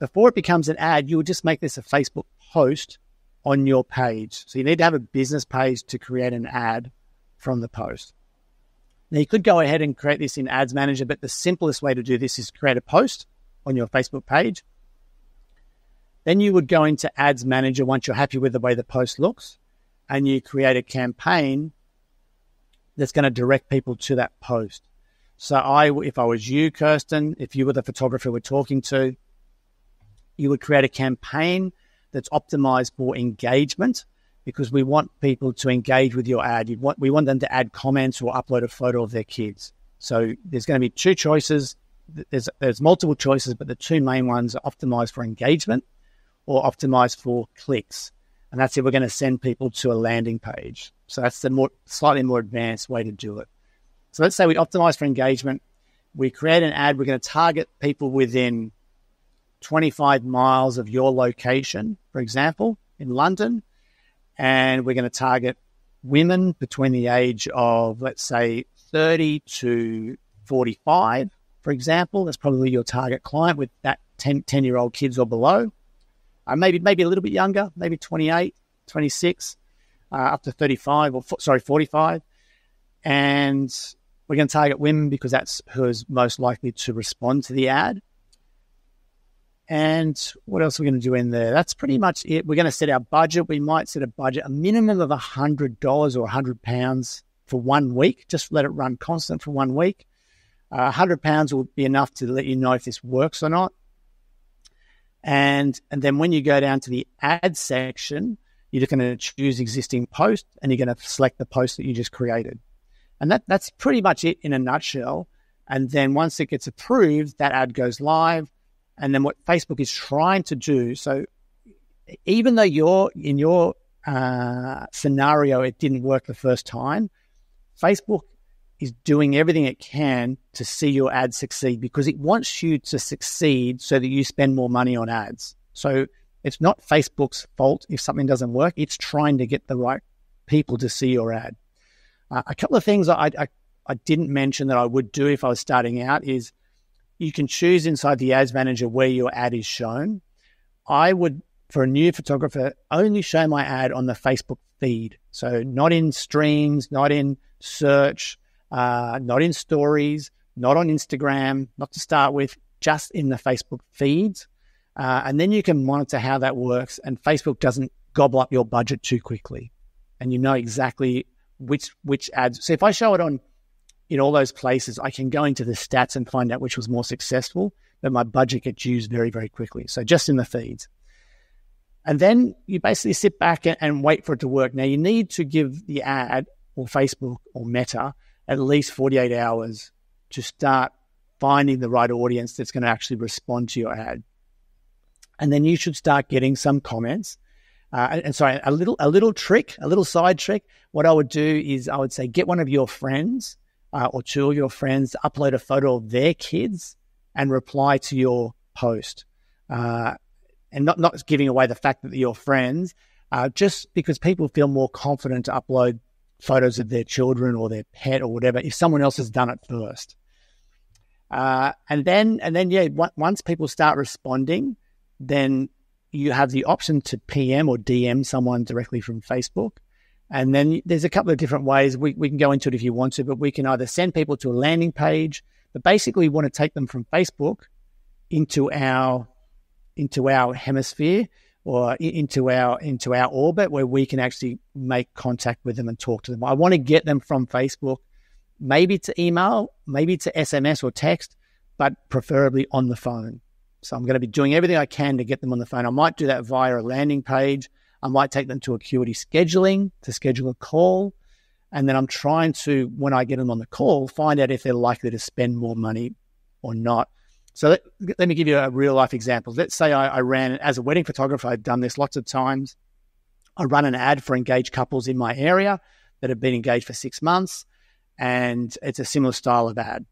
before it becomes an ad, you would just make this a Facebook post on your page. So you need to have a business page to create an ad from the post. Now, you could go ahead and create this in Ads Manager, but the simplest way to do this is create a post on your Facebook page. Then you would go into Ads Manager once you're happy with the way the post looks, and you create a campaign that's going to direct people to that post. So if I was you, Kirsten, if you were the photographer we're talking to, you would create a campaign that's optimized for engagement, because we want people to engage with your ad. We want them to add comments or upload a photo of their kids. So there's going to be 2 choices. There's multiple choices, but the 2 main ones are optimized for engagement or optimized for clicks. And that's if we're going to send people to a landing page. So that's the slightly more advanced way to do it. So let's say we optimize for engagement. We create an ad. We're going to target people within 25 miles of your location, for example, in London. And we're going to target women between the age of, let's say, 30 to 45, for example. That's probably your target client with that 10-year-old kids or below. Maybe a little bit younger, maybe 28. 26, up to 35 or 45. And we're going to target women because that's who's most likely to respond to the ad. And what else are we going to do in there? That's pretty much it. We're going to set our budget. We might set a budget, a minimum of $100 or £100 for 1 week. Just let it run constant for 1 week. £100 will be enough to let you know if this works or not. And then when you go down to the ad section, you're going to choose existing post and you're going to select the post that you just created. And that's pretty much it in a nutshell. And then once it gets approved, that ad goes live. And then what Facebook is trying to do, so even though in your scenario, it didn't work the first time, Facebook is doing everything it can to see your ad succeed because it wants you to succeed so that you spend more money on ads. So it's not Facebook's fault if something doesn't work. It's trying to get the right people to see your ad. A couple of things I didn't mention that I would do if I was starting out is you can choose inside the ads manager where your ad is shown. I would, for a new photographer, only show my ad on the Facebook feed. So not in streams, not in search, not in stories, not on Instagram, not to start with, just in the Facebook feeds. And then you can monitor how that works and Facebook doesn't gobble up your budget too quickly. And you know exactly which ads. So if I show it in all those places, I can go into the stats and find out which was more successful, but my budget gets used very, very quickly. So just in the feeds. And then you basically sit back and wait for it to work. Now, you need to give the ad or Facebook or Meta at least 48 hours to start finding the right audience that's going to actually respond to your ad. And then you should start getting some comments. Sorry, a little trick, a little side trick. What I would do is I would say, get one of your friends or two of your friends to upload a photo of their kids and reply to your post. And not giving away the fact that they're your friends, just because people feel more confident to upload photos of their children or their pet or whatever if someone else has done it first. And then, once people start responding, then you have the option to PM or DM someone directly from Facebook. And then there's a couple of different ways. We can go into it if you want to, but we can either send people to a landing page, but basically we want to take them from Facebook into our hemisphere or into our orbit where we can actually make contact with them and talk to them. I want to get them from Facebook, maybe to email, maybe to SMS or text, but preferably on the phone. So I'm going to be doing everything I can to get them on the phone. I might do that via a landing page. I might take them to Acuity Scheduling to schedule a call. And then I'm trying to, when I get them on the call, find out if they're likely to spend more money or not. So let me give you a real life example. Let's say I ran, as a wedding photographer, I've done this lots of times. I run an ad for engaged couples in my area that have been engaged for 6 months, and it's a similar style of ad.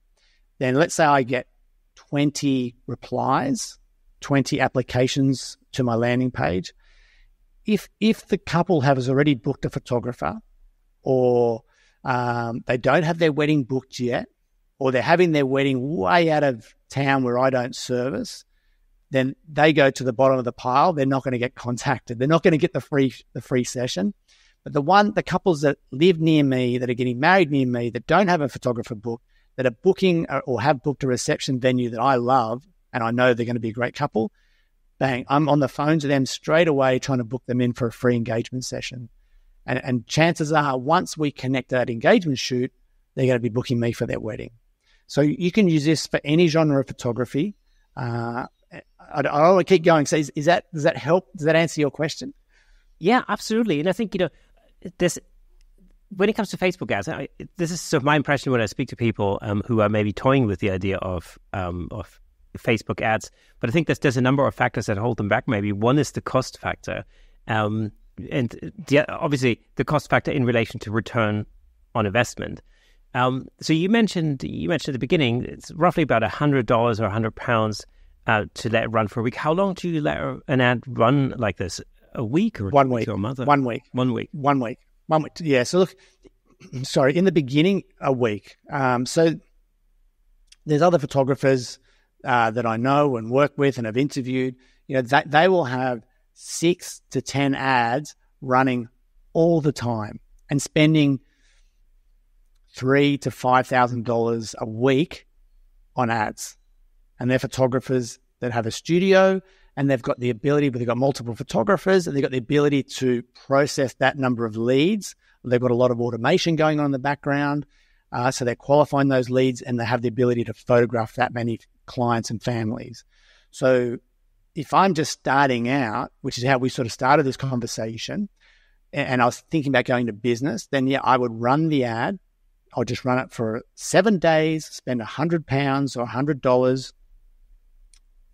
Then let's say I get 20 replies, 20 applications to my landing page. If the couple has already booked a photographer, or they don't have their wedding booked yet, or they're having their wedding way out of town where I don't service, then they go to the bottom of the pile. They're not going to get contacted. They're not going to get the free session. But the couples that live near me, that are getting married near me, that don't have a photographer booked, that are booking or have booked a reception venue that I love, and I know they're going to be a great couple, bang, I'm on the phone to them straight away trying to book them in for a free engagement session. And chances are, once we connect that engagement shoot, they're going to be booking me for their wedding. So you can use this for any genre of photography. I don't want to keep going. So does that help? Does that answer your question? Yeah, absolutely. And I think, this, when it comes to Facebook ads, this is sort of my impression when I speak to people who are maybe toying with the idea of Facebook ads. But I think there's a number of factors that hold them back. Maybe one is the cost factor. And obviously the cost factor in relation to return on investment. So you mentioned at the beginning, it's roughly about $100 or £100 to let it run for a week. How long do you let an ad run like this? A week or 1 week? Or a month? 1 week. 1 week. 1 week. 1 week. Yeah. So look, sorry, in the beginning, a week. So there's other photographers that I know and work with and have interviewed. They will have 6 to 10 ads running all the time and spending $3,000 to $5,000 a week on ads. And they're photographers that have a studio, and they've got the ability, but they've got multiple photographers, and they've got the ability to process that number of leads. They've got a lot of automation going on in the background. So they're qualifying those leads, and they have the ability to photograph that many clients and families. So if I'm just starting out, which is how we sort of started this conversation, and I was thinking about going to business, then yeah, I would run the ad. I'll just run it for 7 days, spend £100 or $100,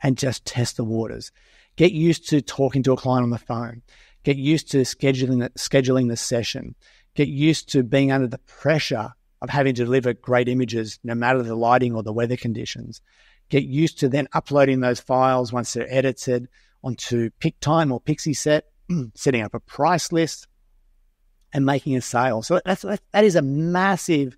and just test the waters. Get used to talking to a client on the phone. Get used to scheduling the session. Get used to being under the pressure of having to deliver great images, no matter the lighting or the weather conditions. Get used to then uploading those files once they're edited onto PicTime or Pixieset, setting up a price list, and making a sale. So that is a massive,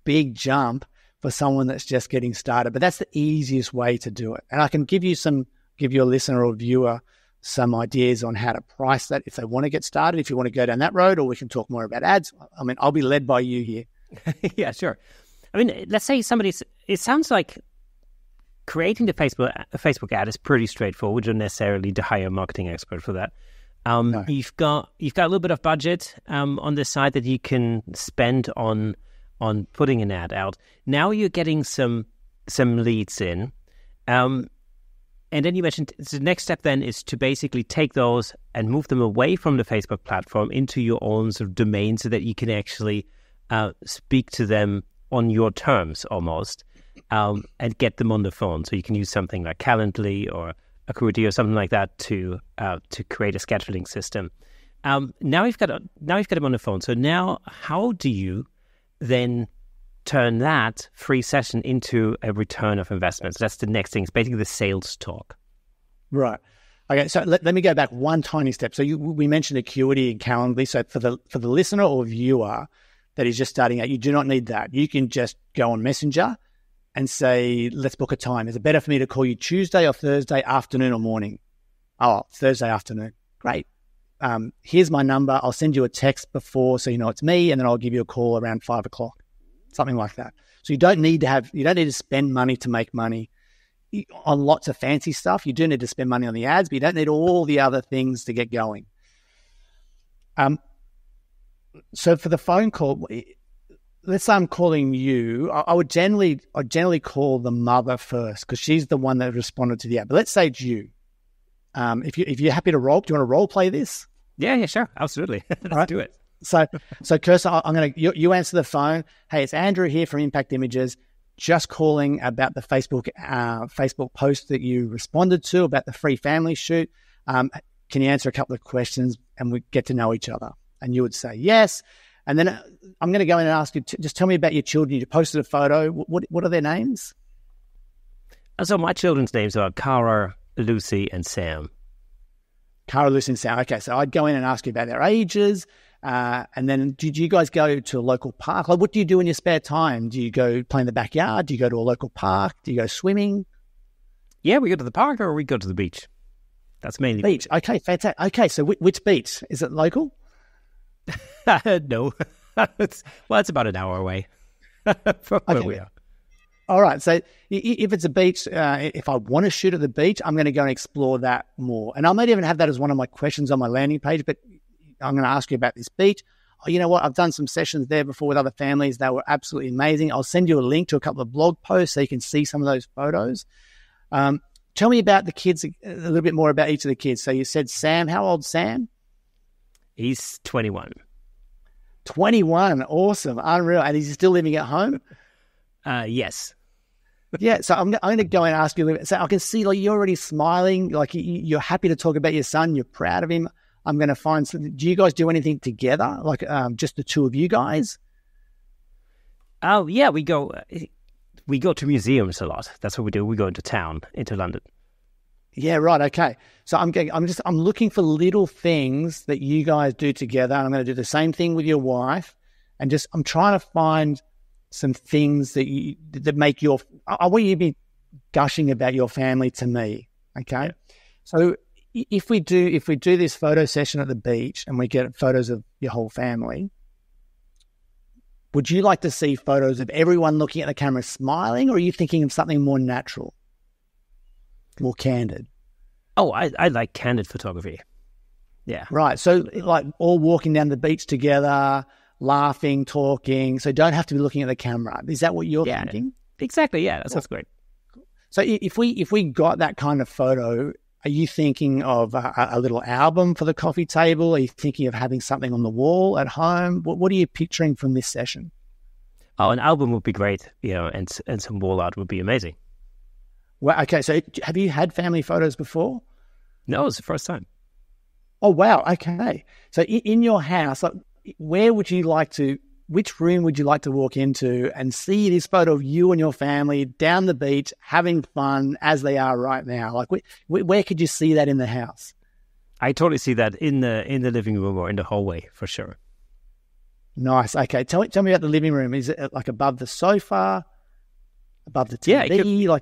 big jump for someone that's just getting started. But that's the easiest way to do it. And I can give your listener or viewer some ideas on how to price that if they want to get started, if you want to go down that road, or we can talk more about ads. I mean, I'll be led by you here. Yeah, sure. I mean, let's say it sounds like creating a Facebook ad is pretty straightforward. You don't necessarily need to hire a marketing expert for that. No. You've got a little bit of budget on the side that you can spend on putting an ad out. Now you're getting some leads in. And then you mentioned the next step then is to basically take those and move them away from the Facebook platform into your own sort of domain so that you can actually speak to them on your terms almost, and get them on the phone. So you can use something like Calendly or Acuity or something like that to create a scheduling system. Now you've got them on the phone. So now how do you then turn that free session into a return of investment? So that's the next thing. It's basically the sales talk. Right. Okay. So let me go back one tiny step. So we mentioned Acuity and Calendly. So for the listener or viewer that is just starting out, you do not need that. You can just go on Messenger and say, let's book a time. Is it better for me to call you Tuesday or Thursday afternoon or morning? Oh, Thursday afternoon. Great. Here's my number. I'll send you a text before so you know it's me, and then I'll give you a call around 5 o'clock. Something like that. So you don't need to spend money to make money on lots of fancy stuff. You do need to spend money on the ads, but you don't need all the other things to get going. So for the phone call, let's say I'm calling you. I would generally call the mother first because she's the one that responded to the ad. But let's say it's you. If you're happy to roll, do you want to role play this? Yeah, sure, absolutely. Let's do it. So Kirsten, you answer the phone. Hey, it's Andrew here from Impact Images. Just calling about the Facebook post that you responded to about the free family shoot. Can you answer a couple of questions and we get to know each other? And you would say yes. And then I'm going to go in and ask you, just tell me about your children. You posted a photo. What are their names? So my children's names are Cara, Lucy, and Sam. Cara, Lucy, and Sam. Okay, so I'd go in and ask you about their ages. And then did you guys go to a local park? Like, what do you do in your spare time? Do you go play in the backyard? Do you go to a local park? Do you go swimming? Yeah, we go to the park or we go to the beach. That's mainly beach. Okay, fantastic. Okay, so which beach? Is it local? No. It's about an hour away from where we are. All right. So if it's a beach, if I want to shoot at the beach, I'm going to go and explore that more. And I might even have that as one of my questions on my landing page, but I'm going to ask you about this beach. Oh, you know what? I've done some sessions there before with other families. They were absolutely amazing. I'll send you a link to a couple of blog posts so you can see some of those photos. Tell me about the kids, a little bit more about each of the kids. So you said Sam. How old's Sam? He's 21. 21. Awesome. Unreal. And is he still living at home? Yes. Yeah. So I'm going to go and ask you a little bit. So I can see like you're already smiling, like you're happy to talk about your son. You're proud of him. I'm going to find some. Do you guys do anything together? Like just the two of you guys? Oh yeah, we go to museums a lot. That's what we do. We go into town, into London. Yeah, right. Okay. So I'm looking for little things that you guys do together. And I'm going to do the same thing with your wife. And I'm trying to find some things that make I want you to be gushing about your family to me. Okay. Yeah. So if we do this photo session at the beach and we get photos of your whole family, would you like to see photos of everyone looking at the camera smiling, or are you thinking of something more natural, more candid? Oh, I like candid photography. Yeah. Right. So like all walking down the beach together, laughing, talking. So don't have to be looking at the camera. Is that what you're thinking? Exactly. Yeah, that sounds great. So if we got that kind of photo, are you thinking of a little album for the coffee table? Are you thinking of having something on the wall at home? What are you picturing from this session? Oh, an album would be great, and some wall art would be amazing. Well, okay. So have you had family photos before? No, it's the first time. Oh, wow. Okay. So in your house, like, which room would you like to walk into and see this photo of you and your family down the beach having fun as they are right now? Like, where could you see that in the house? I totally see that in the living room or in the hallway for sure. Nice. Okay. Tell me about the living room. Is it like above the sofa, above the TV?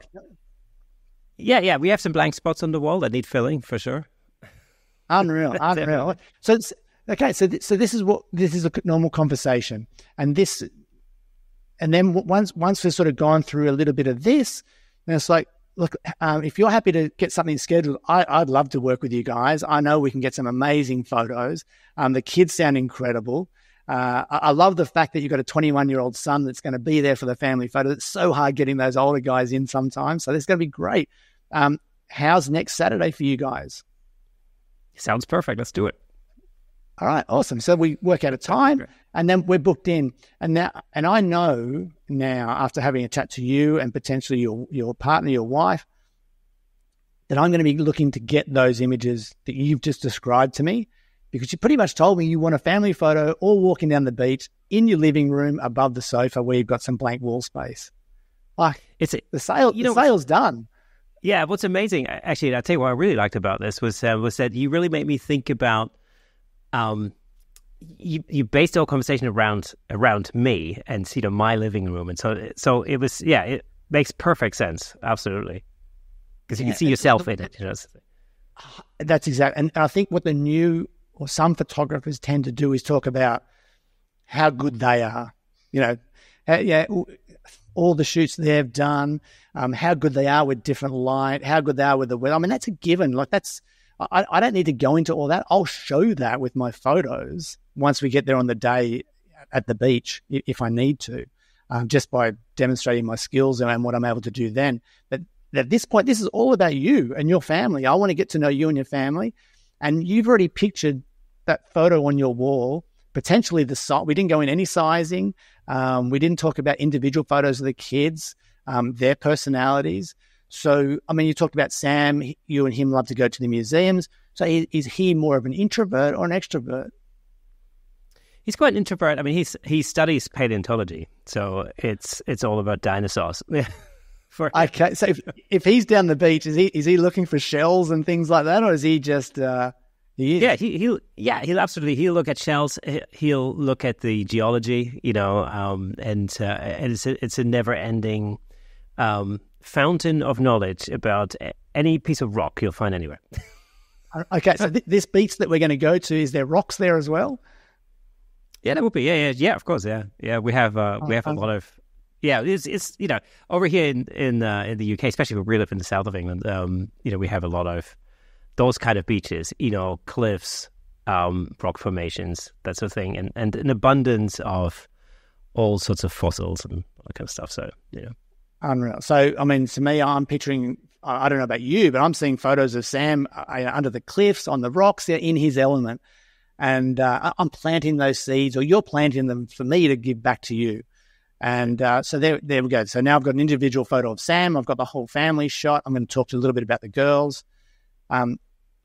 Yeah. We have some blank spots on the wall that need filling for sure. Unreal. So it's, okay. So this is a normal conversation, and then once we've sort of gone through a little bit of this, then it's like, look, if you're happy to get something scheduled, I'd love to work with you guys. I know we can get some amazing photos. The kids sound incredible. I love the fact that you've got a 21-year-old son that's going to be there for the family photo. It's so hard getting those older guys in sometimes. So this is going to be great. How's next Saturday for you guys? Sounds perfect. Let's do it. All right, awesome. So we work out a time, and then we're booked in. And I know now, after having a chat to you and potentially your partner, your wife, that I'm going to be looking to get those images that you've just described to me, because you pretty much told me you want a family photo all walking down the beach in your living room above the sofa where you've got some blank wall space. Like, the sale's done. Yeah, what's amazing, actually, I'll tell you what I really liked about this was that you really made me think about, you based our conversation around me and my living room, and so it was, it makes perfect sense, absolutely, because you can see yourself in it. That's exactly, and I think what some photographers tend to do is talk about how good they are, all the shoots they've done, how good they are with different light, how good they are with the weather. I mean, that's a given. Like I don't need to go into all that. I'll show that with my photos once we get there on the day at the beach, if I need to, just by demonstrating my skills and what I'm able to do then. But at this point, this is all about you and your family. I want to get to know you and your family. And you've already pictured that photo on your wall, potentially the size. We didn't go in any sizing. We didn't talk about individual photos of the kids, their personalities. So, I mean, you talked about Sam, you and him love to go to the museums. So is he more of an introvert or an extrovert? He's quite an introvert. I mean, he studies paleontology, so it's all about dinosaurs. Okay, so if he's down the beach, is he looking for shells and things like that, or is he just he'll absolutely, he'll look at shells, he'll look at the geology, and it's a never-ending fountain of knowledge about any piece of rock you'll find anywhere. Okay, so this beach that we're going to go to, is there rocks there as well? Yeah, that would be. Yeah, of course. Yeah. We have a lot of. Yeah, it's over here in the UK, especially where we live in the south of England. We have a lot of those kind of beaches. Cliffs, rock formations, that sort of thing, and an abundance of all sorts of fossils and all that kind of stuff. So unreal. So I mean, to me, I'm picturing. I don't know about you, but I'm seeing photos of Sam under the cliffs, on the rocks, in his element. And I'm planting those seeds, or you're planting them for me to give back to you. And so there we go. So now I've got an individual photo of Sam. I've got the whole family shot. I'm going to talk to you a little bit about the girls.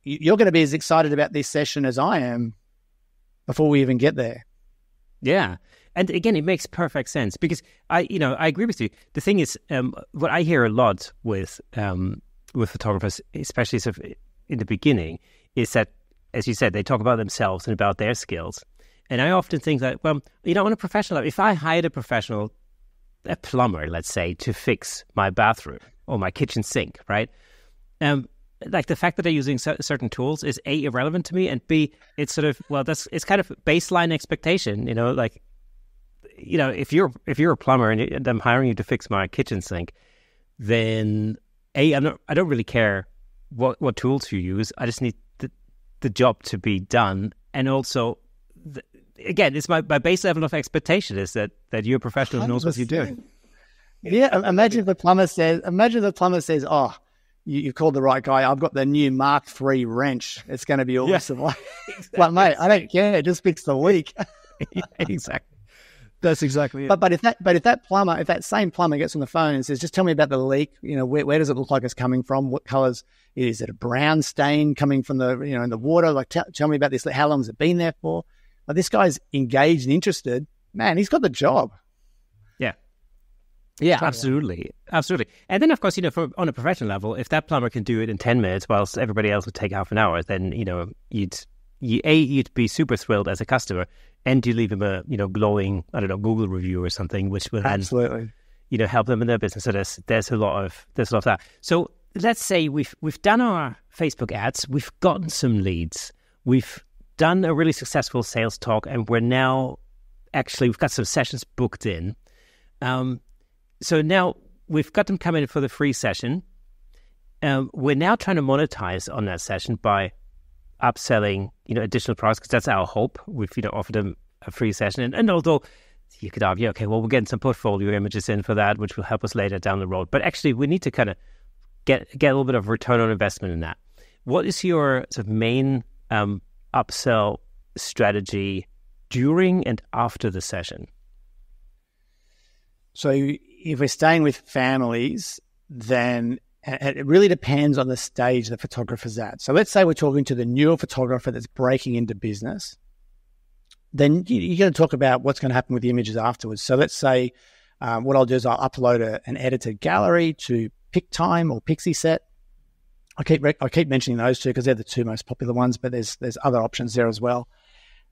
You're going to be as excited about this session as I am before we even get there. Yeah. And again, it makes perfect sense because I agree with you. The thing is, what I hear a lot with photographers, especially sort of in the beginning, is that, as you said, they talk about themselves and about their skills. And I often think that, on a professional level, if I hired a plumber, let's say, to fix my bathroom or my kitchen sink, right? like the fact that they're using certain tools is A, irrelevant to me, and B, it's sort of, well, it's kind of baseline expectation, like, if you're a plumber and I'm hiring you to fix my kitchen sink, then A, I don't really care what tools you use. I just need the job to be done. And also, again, it's my base level of expectation is that you're a professional who knows what you're doing. Yeah, imagine the plumber says, oh, you called the right guy. I've got the new Mark III wrench. It's going to be awesome. Yeah, exactly. Like, mate, I don't care. Just fix the leak. Yeah, exactly. That's exactly it. But if that same plumber gets on the phone and says, just tell me about the leak, where does it look like it's coming from? What colors? Is it a brown stain coming from the, in the water? Like, tell me about this. How long has it been there for? But this guy's engaged and interested. Man, he's got the job. Yeah. Yeah, absolutely. Absolutely. And then, of course, on a professional level, if that plumber can do it in 10 minutes whilst everybody else would take half an hour, then, you'd be super thrilled as a customer, and you leave them a, glowing, I don't know, Google review or something, which will then, absolutely, help them in their business. So there's a lot of that. So let's say we've done our Facebook ads, we've gotten some leads, we've done a really successful sales talk, and we've got some sessions booked in. So now we've got them coming in for the free session. We're now trying to monetize on that session by upselling, additional products, because that's our hope. We've, offered them a free session. And although you could argue, okay, well, we're getting some portfolio images in for that, which will help us later down the road. But actually, we need to kind of get a little bit of return on investment in that. What is your sort of main upsell strategy during and after the session? So if we're staying with families, then it really depends on the stage the photographer's at. So let's say we're talking to the newer photographer that's breaking into business. Then you're going to talk about what's going to happen with the images afterwards. So let's say what I'll do is I'll upload an edited gallery to PicTime or Pixieset. I keep mentioning those two because they're the two most popular ones, but there's other options there as well.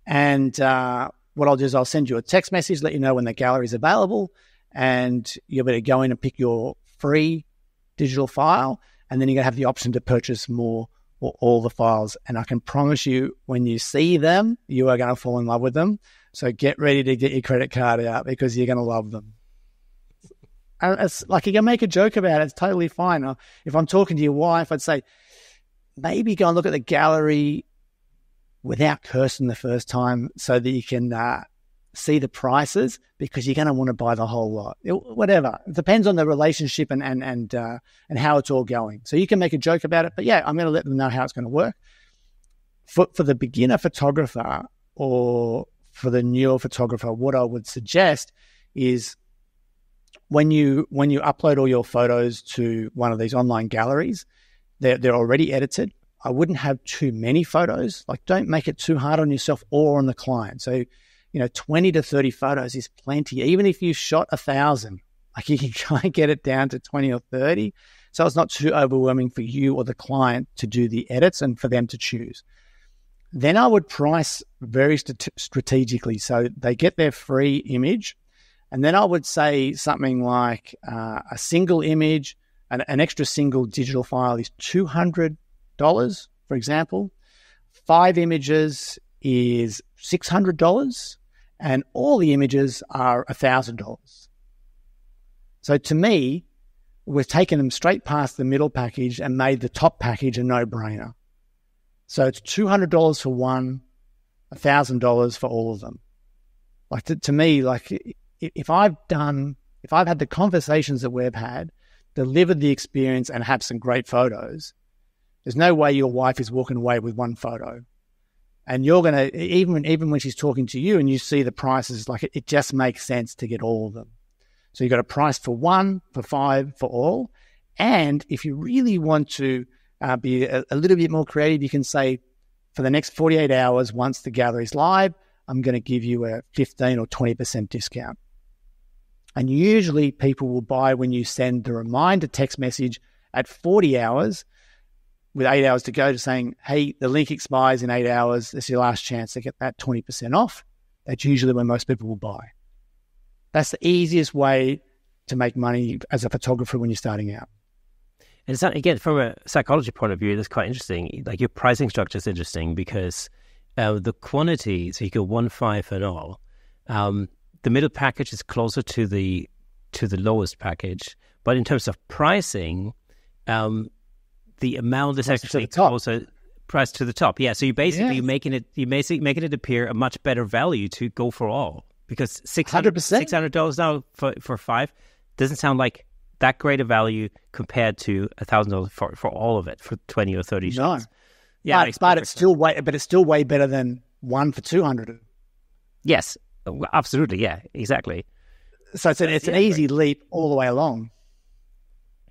And what I'll do is I'll send you a text message, let you know when the gallery is available, and you'll be able to go in and pick your free digital file, and then you're going to have the option to purchase more or all the files. And I can promise you, when you see them, you are going to fall in love with them. So get ready to get your credit card out because you're going to love them. It's like, you can make a joke about it. It's totally fine. If I'm talking to your wife, I'd say, maybe go and look at the gallery without cursing the first time so that you can see the prices, because you're going to want to buy the whole lot. Whatever. It depends on the relationship and how it's all going. So you can make a joke about it, but yeah, I'm going to let them know how it's going to work. For the beginner photographer or for the newer photographer, what I would suggest is when you upload all your photos to one of these online galleries, they're already edited. I wouldn't have too many photos. Like, don't make it too hard on yourself or on the client. So 20 to 30 photos is plenty. Even if you shot 1,000, like, you can try and get it down to 20 or 30. So it's not too overwhelming for you or the client to do the edits and for them to choose. Then I would price very strategically. So they get their free image. And then I would say something like a single image, an extra single digital file is $200, for example. 5 images is $600. And all the images are $1,000. So to me, we've taken them straight past the middle package and made the top package a no-brainer. So it's $200 for one, $1,000 for all of them. Like, to me, like, if I've had the conversations that we've had, delivered the experience and have some great photos, there's no way your wife is walking away with one photo. And you're going to, even when she's talking to you and you see the prices, like, it just makes sense to get all of them. So you've got a price for 1, for 5, for all. And if you really want to be a little bit more creative, you can say, for the next 48 hours, once the gallery's live, I'm going to give you a 15 or 20% discount. And usually people will buy when you send the reminder text message at 40 hours with 8 hours to go, to saying, hey, the link expires in 8 hours. This is your last chance to get that 20% off. That's usually when most people will buy. That's the easiest way to make money as a photographer when you're starting out. And it's not, again, from a psychology point of view, it's quite interesting. Like your pricing structure is interesting because the quantity, so you go 1.5 and all, the middle package is closer to the lowest package. But in terms of pricing, the amount is actually closer priced to the top. Yeah, so you basically making it appear a much better value to go for all, because $600 now for 5 doesn't sound like that great a value compared to $1,000 for all of it for 20 or 30 shots. No. Yeah, but it's still way better than 1 for 200. Yes, absolutely. Yeah, exactly. So it's an easy leap all the way along.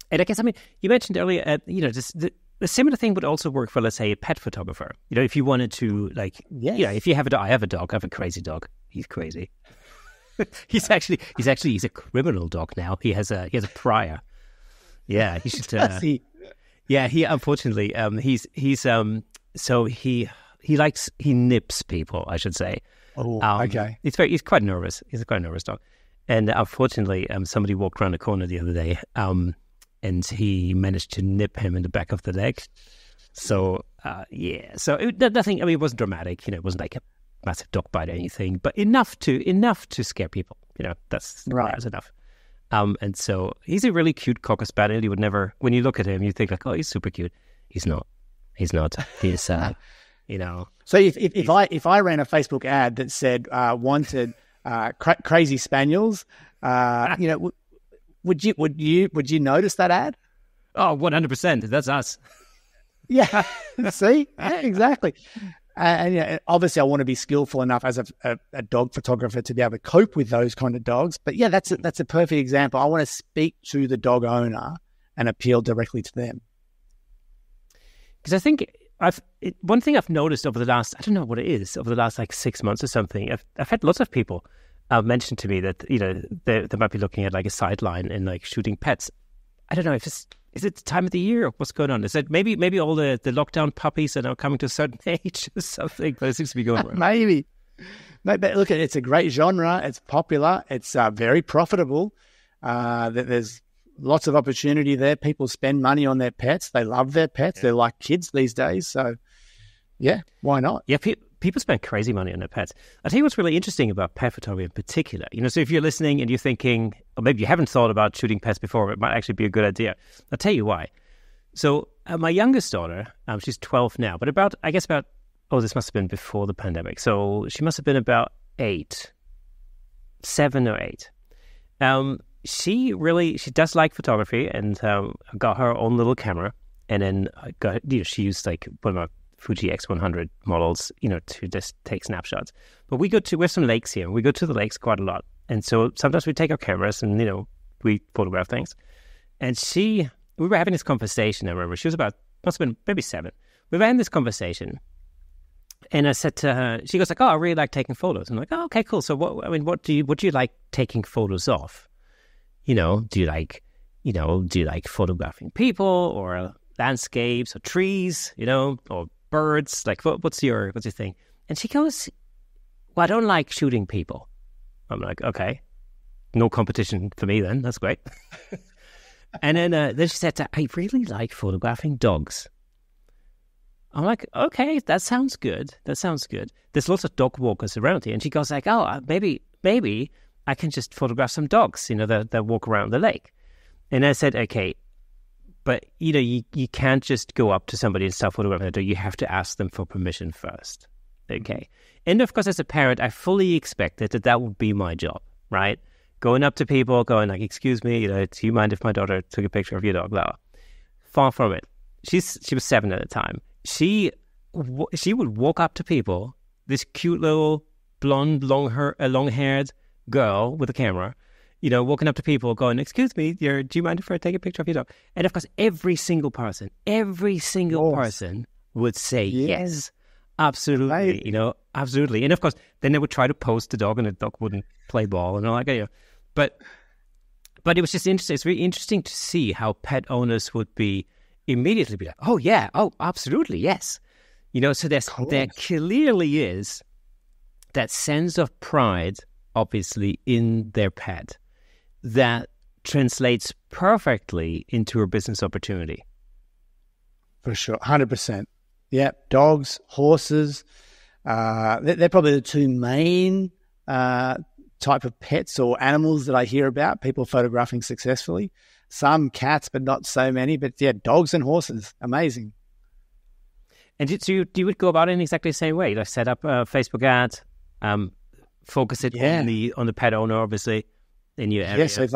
And I guess, I mean, you mentioned earlier, just the similar thing would also work for, let's say, a pet photographer. If you wanted to, like, if you have a dog, I have a dog, I have a crazy dog. He's crazy. he's a criminal dog now. He has a prior. Yeah, he should. Yeah, he unfortunately, he nips people, I should say. Oh, okay. He's quite nervous. He's a quite nervous dog, and unfortunately, somebody walked around the corner the other day, and he managed to nip him in the back of the leg. So nothing. I mean, it wasn't dramatic. It wasn't like a massive dog bite or anything, but enough to scare people. That's right. That's enough. And so he's a really cute Cocker Spaniel. You would never, when you look at him, you think like, oh, he's super cute. He's not. He's, So if I ran a Facebook ad that said wanted crazy spaniels, would you notice that ad? Oh, 100%. That's us. Yeah. See? Yeah, exactly. And obviously I want to be skillful enough as a dog photographer to be able to cope with those kind of dogs. But yeah, that's a perfect example. I want to speak to the dog owner and appeal directly to them. Because I think one thing I've noticed over the last, I don't know what it is, over the last like 6 months or something, I've had lots of people mention to me that, they might be looking at like a sideline and like shooting pets. I don't know if is it the time of the year or what's going on? Is it maybe all the lockdown puppies are now coming to a certain age or something? But it seems to be going around. Maybe. No, but look, it's a great genre. It's popular. It's very profitable. There's lots of opportunity there. People spend money on their pets. They love their pets. They're like kids these days. So, yeah, why not? Yeah, people spend crazy money on their pets. I'll tell you what's really interesting about pet photography in particular. So if you're listening and you're thinking, or maybe you haven't thought about shooting pets before, it might actually be a good idea. I'll tell you why. So my youngest daughter, she's 12 now, but this must have been before the pandemic. So she must have been about 7 or 8. She does like photography, and got her own little camera, and then she used like one of my Fuji X100 models, to just take snapshots. But we have some lakes here. We go to the lakes quite a lot. And so sometimes we take our cameras and, we photograph things. And we were having this conversation, I remember. She was must have been maybe 7. We were having this conversation. And I said to her, she goes like, oh, I really like taking photos. I'm like, oh, okay, cool. So what do you like taking photos of? Do you like photographing people or landscapes or trees, or birds? Like, what's your thing? And she goes, well, I don't like shooting people. I'm like, okay, no competition for me then. That's great. And then she said, I really like photographing dogs. I'm like, okay, that sounds good. There's lots of dog walkers around here. And she goes like, oh, maybe I can just photograph some dogs, that walk around the lake. And I said, okay, but, you can't just go up to somebody and start photographing a dog. You have to ask them for permission first. Okay. And of course, as a parent, I fully expected that would be my job, right? Going up to people, going like, excuse me, do you mind if my daughter took a picture of your dog? Blah. Far from it. She was 7 at the time. She would walk up to people, this cute little blonde, long-haired girl with a camera, walking up to people going, excuse me, do you mind if I take a picture of your dog? And of course, every single person would say yes, absolutely, right. Absolutely. And of course, then they would try to post the dog and the dog wouldn't play ball and all that. But it was just interesting. It's really interesting to see how pet owners would immediately be like, oh yeah, oh, absolutely, yes. So there clearly is that sense of pride, obviously, in their pet that translates perfectly into a business opportunity. For sure, 100%. Yeah, dogs, horses, they're probably the two main type of pets or animals that I hear about, people photographing successfully. Some cats, but not so many. But yeah, dogs and horses, amazing. And do you go about it in exactly the same way? Like set up a Facebook ad, focus it on the pet owner, obviously, in your area. Yes, if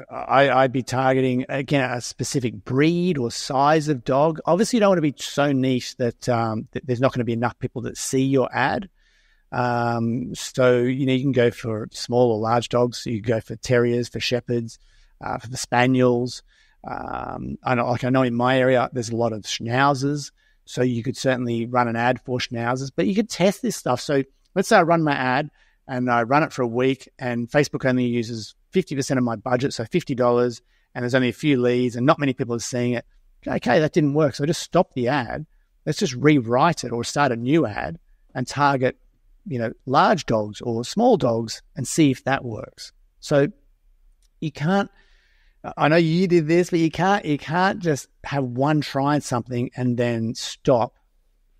I'd be targeting, again, a specific breed or size of dog. Obviously, you don't want to be so niche that there's not going to be enough people that see your ad. So, you can go for small or large dogs. So you go for terriers, for shepherds, for the spaniels. I know in my area, there's a lot of schnauzers. So you could certainly run an ad for schnauzers, but you could test this stuff. So let's say I run my ad and I run it for a week, and Facebook only uses 50% of my budget, so $50, and there's only a few leads and not many people are seeing it. Okay, that didn't work. So I just stop the ad. Let's just rewrite it or start a new ad and target, large dogs or small dogs and see if that works. So you can't, I know you did this, but you can't just have one try at something and then stop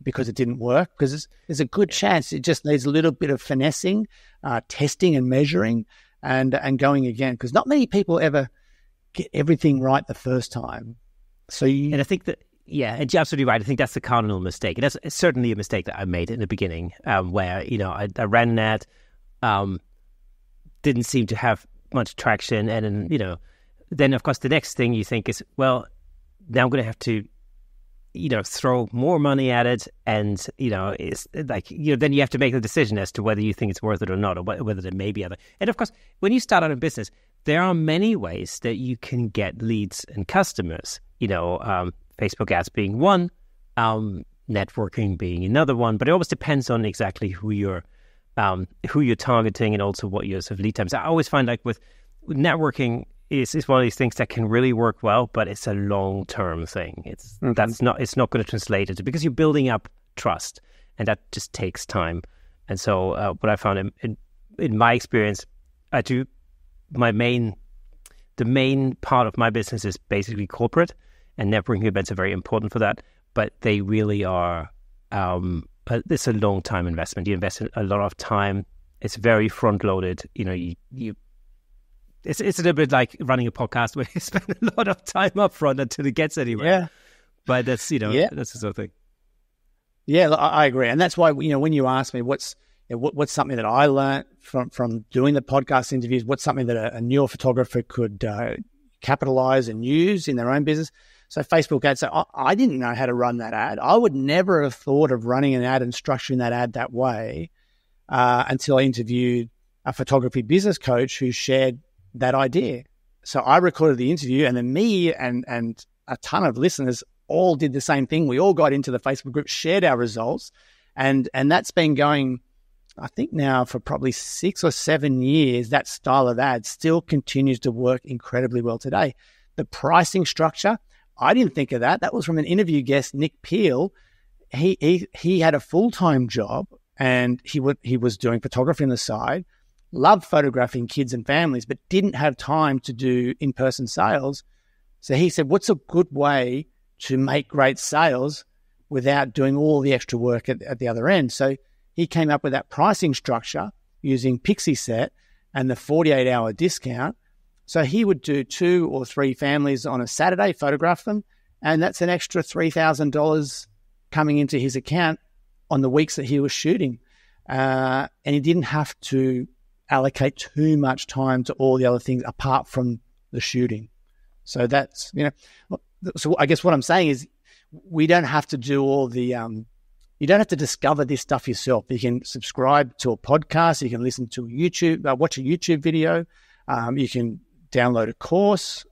because it didn't work, because there's a good chance it just needs a little bit of finessing, testing and measuring and going again, because not many people ever get everything right the first time. And I think that, yeah, and you're absolutely right. I think that's the cardinal mistake. And that's certainly a mistake that I made in the beginning, where, I ran an ad, didn't seem to have much traction. And then, then of course the next thing you think is, well, now I'm going to have to, throw more money at it. And, it's like, then you have to make the decision as to whether you think it's worth it or not, or whether there may be other. And of course, when you start out a business, there are many ways that you can get leads and customers, Facebook ads being one, networking being another one, but it always depends on exactly who you're targeting and also what your sort of lead times. I always find like with networking is one of these things that can really work well, but it's a long-term thing. It's not going to translate it because you're building up trust, and that just takes time. And so what I found in my experience, the main part of my business is basically corporate, and networking events are very important for that, but they really are, it's a long time investment. You invest a lot of time. It's very front loaded. It's a little bit like running a podcast where you spend a lot of time up front until it gets anywhere. Yeah. But that's, that's the sort of thing. Yeah, I agree. And that's why, when you ask me what's something that I learned from doing the podcast interviews, what's something that a newer photographer could capitalize and use in their own business. So Facebook ads, so I didn't know how to run that ad. I would never have thought of running an ad and structuring that ad that way until I interviewed a photography business coach who shared that idea. So I recorded the interview, and then me and a ton of listeners all did the same thing. We all got into the Facebook group, shared our results, and that's been going, I think now for probably 6 or 7 years. That style of ad still continues to work incredibly well today. The pricing structure, I didn't think of that. That was from an interview guest, Nick Peel. He had a full-time job, and he was doing photography on the side, loved photographing kids and families, but didn't have time to do in-person sales. So he said, what's a good way to make great sales without doing all the extra work at the other end? So he came up with that pricing structure using Pixie Set and the 48-hour discount. So he would do 2 or 3 families on a Saturday, photograph them, and that's an extra $3,000 coming into his account on the weeks that he was shooting. And he didn't have to allocate too much time to all the other things apart from the shooting. So that's, so I guess what I'm saying is we don't have to do all the, you don't have to discover this stuff yourself. You can subscribe to a podcast. You can listen to watch a YouTube video. You can download a course.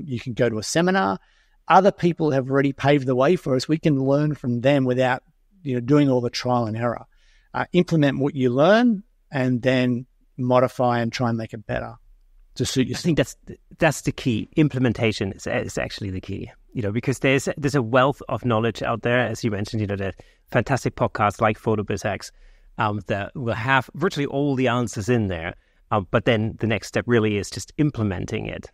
You can go to a seminar. Other people have already paved the way for us. We can learn from them without, doing all the trial and error. Implement what you learn and then modify and try and make it better to suit yourself. I think that's the key. Implementation is actually the key, because there's a wealth of knowledge out there, as you mentioned, the fantastic podcasts like PhotoBizX that will have virtually all the answers in there. But then the next step really is just implementing it,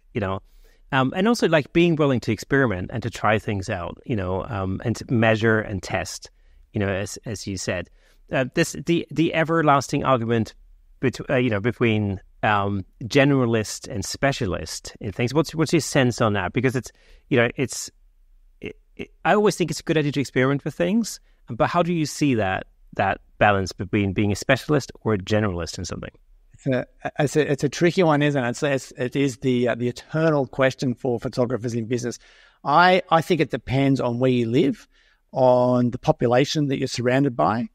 And also like being willing to experiment and to try things out, and to measure and test, as you said. The everlasting argument between generalist and specialist in things. What's your sense on that? Because I always think it's a good idea to experiment with things, but how do you see that balance between being a specialist or a generalist in something? It's a tricky one, isn't it? It is the eternal question for photographers in business. I think it depends on where you live, on the population that you're surrounded by,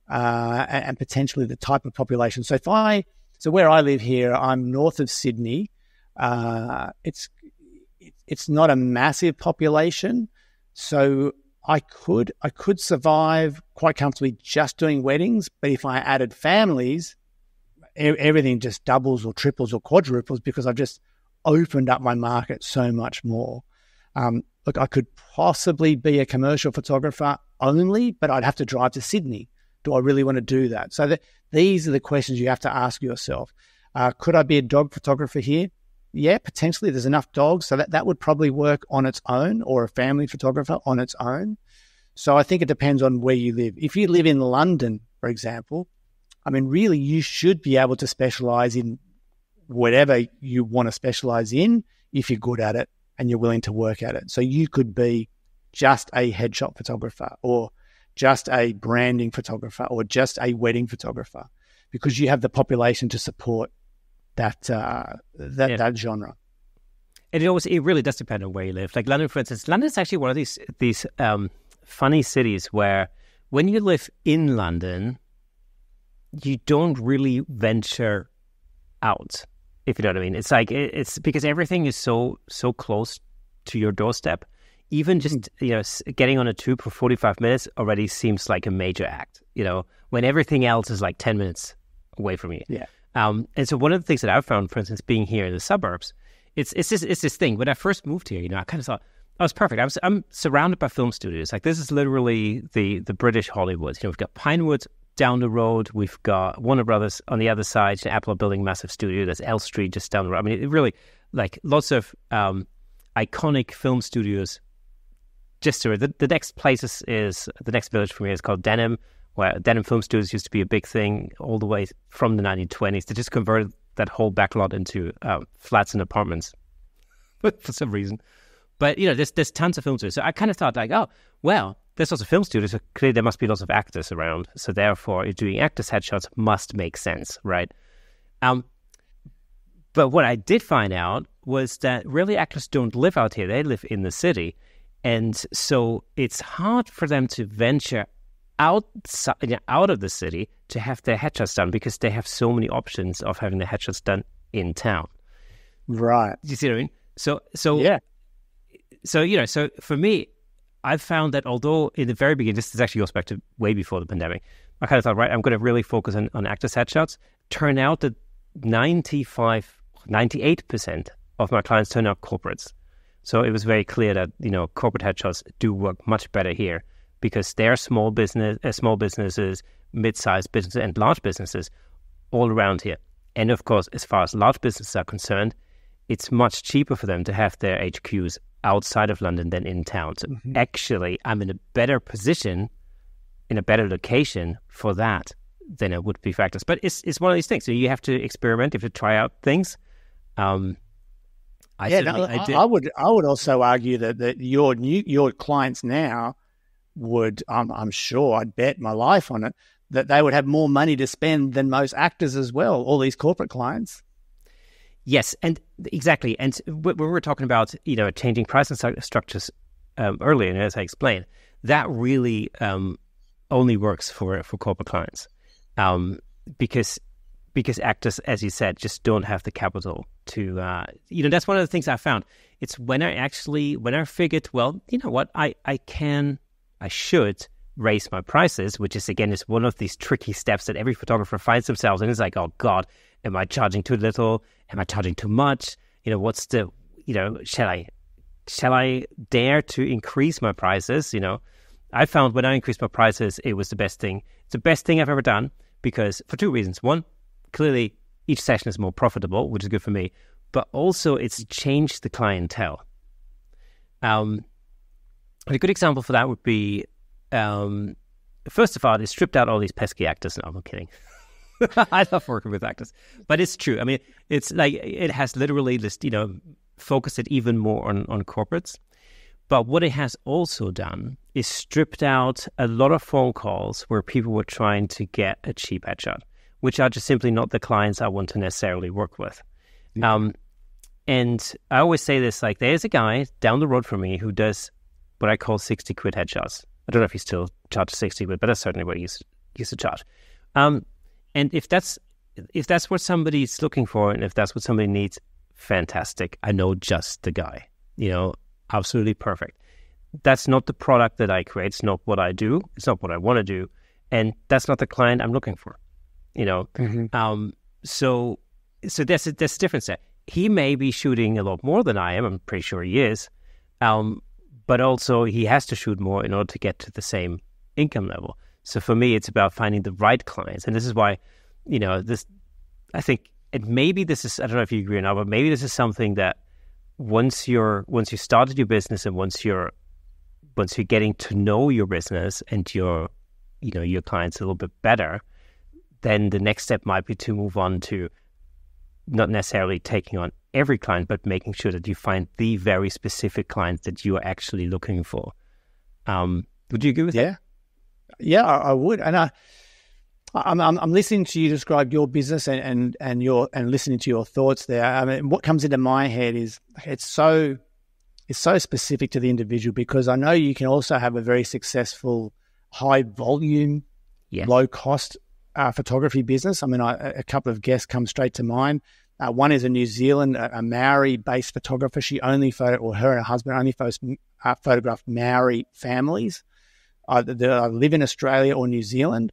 and potentially the type of population. So where I live here, I'm north of Sydney. It's not a massive population, so I could survive quite comfortably just doing weddings. But if I added families, everything just doubles or triples or quadruples because I've just opened up my market so much more. Look, I could possibly be a commercial photographer only, but I'd have to drive to Sydney. Do I really want to do that? So these are the questions you have to ask yourself. Could I be a dog photographer here? Yeah, potentially. There's enough dogs, so that would probably work on its own, or a family photographer on its own. So I think it depends on where you live. If you live in London, for example, really, you should be able to specialize in whatever you want to specialize in if you're good at it and you're willing to work at it. So you could be just a headshot photographer, or just a branding photographer, or just a wedding photographer, because you have the population to support that genre. And it really does depend on where you live. Like London, for instance, London's actually one of these funny cities where when you live in London, you don't really venture out, if you know what I mean. It's like it's because everything is so close to your doorstep. Even just getting on a tube for 45 minutes already seems like a major act. When everything else is like 10 minutes away from you. Yeah. And so one of the things that I've found, for instance, being here in the suburbs, it's this thing. When I first moved here, I kind of thought, oh, it's perfect. I'm surrounded by film studios. Like this is literally the British Hollywood. We've got Pinewood down the road. We've got Warner Brothers on the other side. Apple are building a massive studio. There's L Street just down the road. It really, like, lots of iconic film studios. Just to the next place is the next village for me is called Denham, where Denham Film Studios used to be a big thing all the way from the 1920s. They just converted that whole backlot into flats and apartments, but for some reason. But there's tons of film studios. So I kind of thought like, oh well, there's lots of film studios. So clearly there must be lots of actors around. So therefore, doing actors' headshots must make sense, right? But what I did find out was that really actors don't live out here. They live in the city. And so it's hard for them to venture out of the city to have their headshots done because they have so many options of having the headshots done in town. Right. Do you see what I mean? So yeah. So for me, I found that although in the very beginning, this actually goes back to way before the pandemic, I kind of thought, right, I'm going to really focus on actors' headshots. Turned out that 98% of my clients turn out corporates. So it was very clear that, corporate headshots do work much better here because they're small businesses, mid-sized businesses, and large businesses all around here. And of course, as far as large businesses are concerned, it's much cheaper for them to have their HQs outside of London than in town. So actually, I'm in a better position, in a better location for that than it would be for actors. But it's one of these things. So you have to experiment, you have to try out things. I would also argue that your clients now would, I'm sure, I'd bet my life on it, that they would have more money to spend than most actors as well, all these corporate clients. Yes, and exactly. And when we were talking about, changing pricing structures earlier, and as I explained, that really only works for corporate clients because actors, as you said, just don't have the capital to, that's one of the things I found. It's when I figured, well, you know what, I should raise my prices, which is, again, is one of these tricky steps that every photographer finds themselves in. It's like, oh God, am I charging too little? Am I charging too much? Shall I dare to increase my prices? I found when I increased my prices, it was the best thing. It's the best thing I've ever done because for two reasons. One, clearly each session is more profitable, which is good for me. but also it's changed the clientele. A good example for that would be, first of all, it stripped out all these pesky actors. No, I'm kidding. I love working with actors, but it's true. I mean, it's like it has literally just, focused it even more on corporates. But what it has also done is stripped out a lot of phone calls where people were trying to get a cheap headshot, which are just simply not the clients I want to necessarily work with. And I always say this, like, there's a guy down the road from me who does what I call 60 quid headshots. I don't know if he still charges 60 quid, but that's certainly what he used to charge. And if that's what somebody's looking for, and if that's what somebody needs, fantastic. I know just the guy, absolutely perfect. That's not the product that I create. It's not what I do. It's not what I want to do. And that's not the client I'm looking for, So that's a difference there. He may be shooting a lot more than I am. I'm pretty sure he is. But also he has to shoot more in order to get to the same income level. So for me, it's about finding the right clients. And this is why, I think, and maybe this is, I don't know if you agree or not, but maybe this is something that once you started your business and once you're getting to know your business and your clients a little bit better, then the next step might be to move on to not necessarily taking on every client, but making sure that you find the very specific clients that you are actually looking for. Would you agree with that? Yeah, I would. And I'm listening to you describe your business and listening to your thoughts there. I mean, what comes into my head is it's so specific to the individual, because I know you can also have a very successful high volume, low cost photography business. I mean, a couple of guests come straight to mind. One is a New Zealand, a Maori-based photographer. She only her and her husband only photographed Maori families that live in Australia or New Zealand.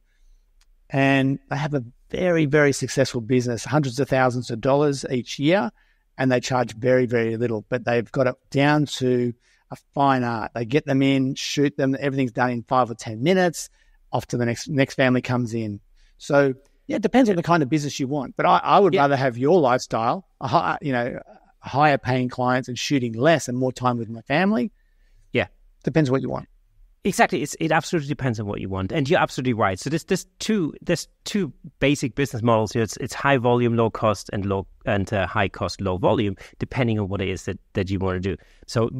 And they have a very, very successful business, hundreds of thousands of dollars each year, and they charge very, very little. But they've got it down to a fine art. They get them in, shoot them, everything's done in 5 or 10 minutes, off to the next family comes in. So, yeah, it depends on the kind of business you want. But I would rather have your lifestyle, higher paying clients and shooting less and more time with my family. Yeah, depends what you want. Exactly. It absolutely depends on what you want. And you're absolutely right. So there's two basic business models here. It's high volume, low cost, and high cost, low volume, depending on what it is that you want to do. So,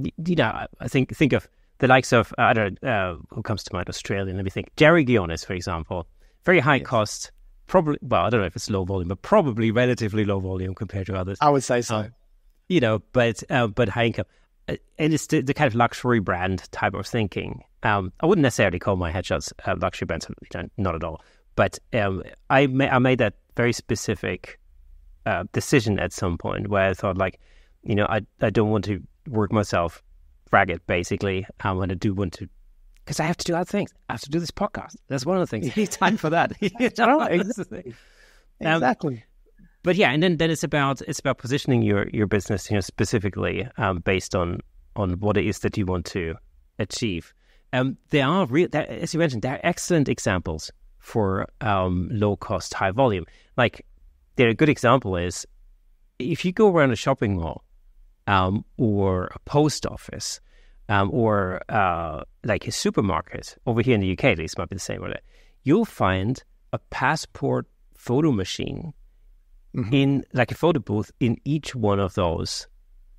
I think of the likes of, I don't know, who comes to mind, Australian, let me think. Jerry Guiones, for example, very high cost, probably, well, I don't know if it's low volume, but probably relatively low volume compared to others. I would say so. But high income. And it's the kind of luxury brand type of thinking. I wouldn't necessarily call my headshots luxury brands, not at all. But I made that very specific decision at some point where I thought, I don't want to work myself ragged, basically. And I do want to, because I have to do other things. I have to do this podcast. That's one of the things. I need time for that. Exactly. But yeah, and then it's about positioning your business, specifically based on what it is that you want to achieve. There are as you mentioned, there are excellent examples for low cost, high volume. Like, a good example is if you go around a shopping mall or a post office or like a supermarket over here in the UK, at least might be the same with it. You'll find a passport photo machine in like a photo booth in each one of those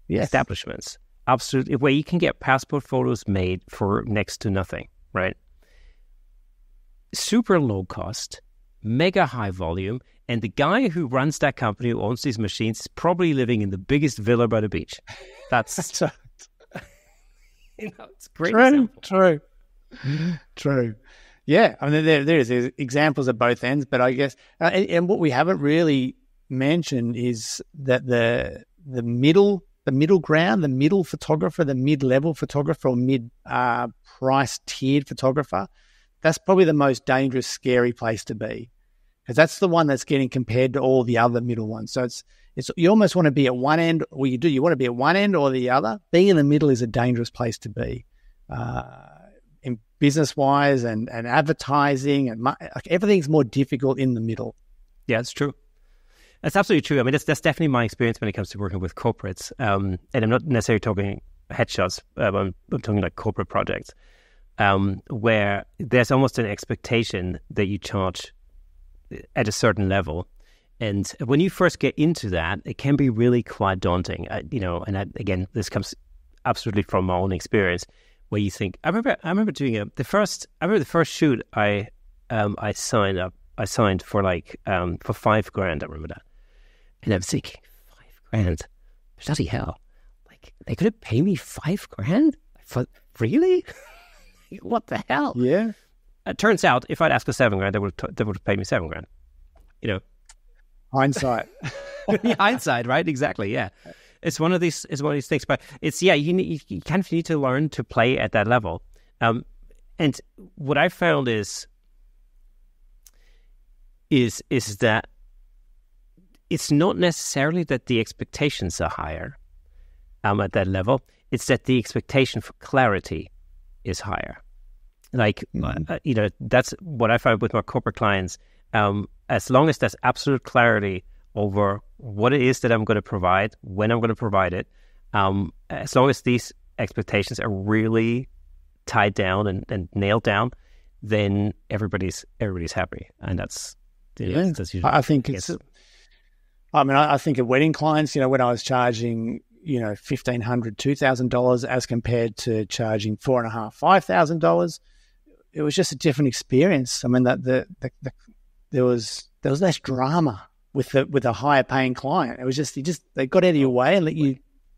establishments. Absolutely, where you can get passport photos made for next to nothing, right? Super low cost, mega high volume, and the guy who runs that company, who owns these machines, is probably living in the biggest villa by the beach. That's it's great. True. Yeah, I mean, there's examples at both ends, but I guess, and what we haven't really mentioned is that the middle ground, the middle photographer, the mid-level photographer, or mid-price tiered photographer, that's probably the most dangerous, scary place to be, because that's the one that's getting compared to all the other middle ones. So it's you almost want to be at one end, or you want to be at one end or the other. Being in the middle is a dangerous place to be, in business-wise and advertising, and everything's more difficult in the middle. Yeah, it's true. That's absolutely true. I mean, that's definitely my experience when it comes to working with corporates. And I'm not necessarily talking headshots. I'm talking like corporate projects, where there's almost an expectation that you charge at a certain level. And when you first get into that, it can be really quite daunting. Again, this comes absolutely from my own experience, where you think, I remember doing the first shoot I signed for for $5,000. I remember that. And I was thinking, $5,000? Bloody hell. Like, they could have paid me $5,000? For really? What the hell? Yeah. It turns out, if I'd asked for $7,000, they would have paid me $7,000. Hindsight. Hindsight, right? Exactly. Yeah. It's one of these things, but it's, you kind of need to learn to play at that level. And what I found is that it's not necessarily that the expectations are higher at that level. It's that the expectation for clarity is higher. That's what I found with my corporate clients. As long as there's absolute clarity over what it is that I'm going to provide, when I'm going to provide it, as long as these expectations are really tied down and nailed down, then everybody's happy, and that's usually. I think it's. I think of wedding clients. When I was charging, $1,500, $2,000 as compared to charging $4,500, $5,000, it was just a different experience. I mean, that there was less drama with a higher paying client. It was just they got out of your way and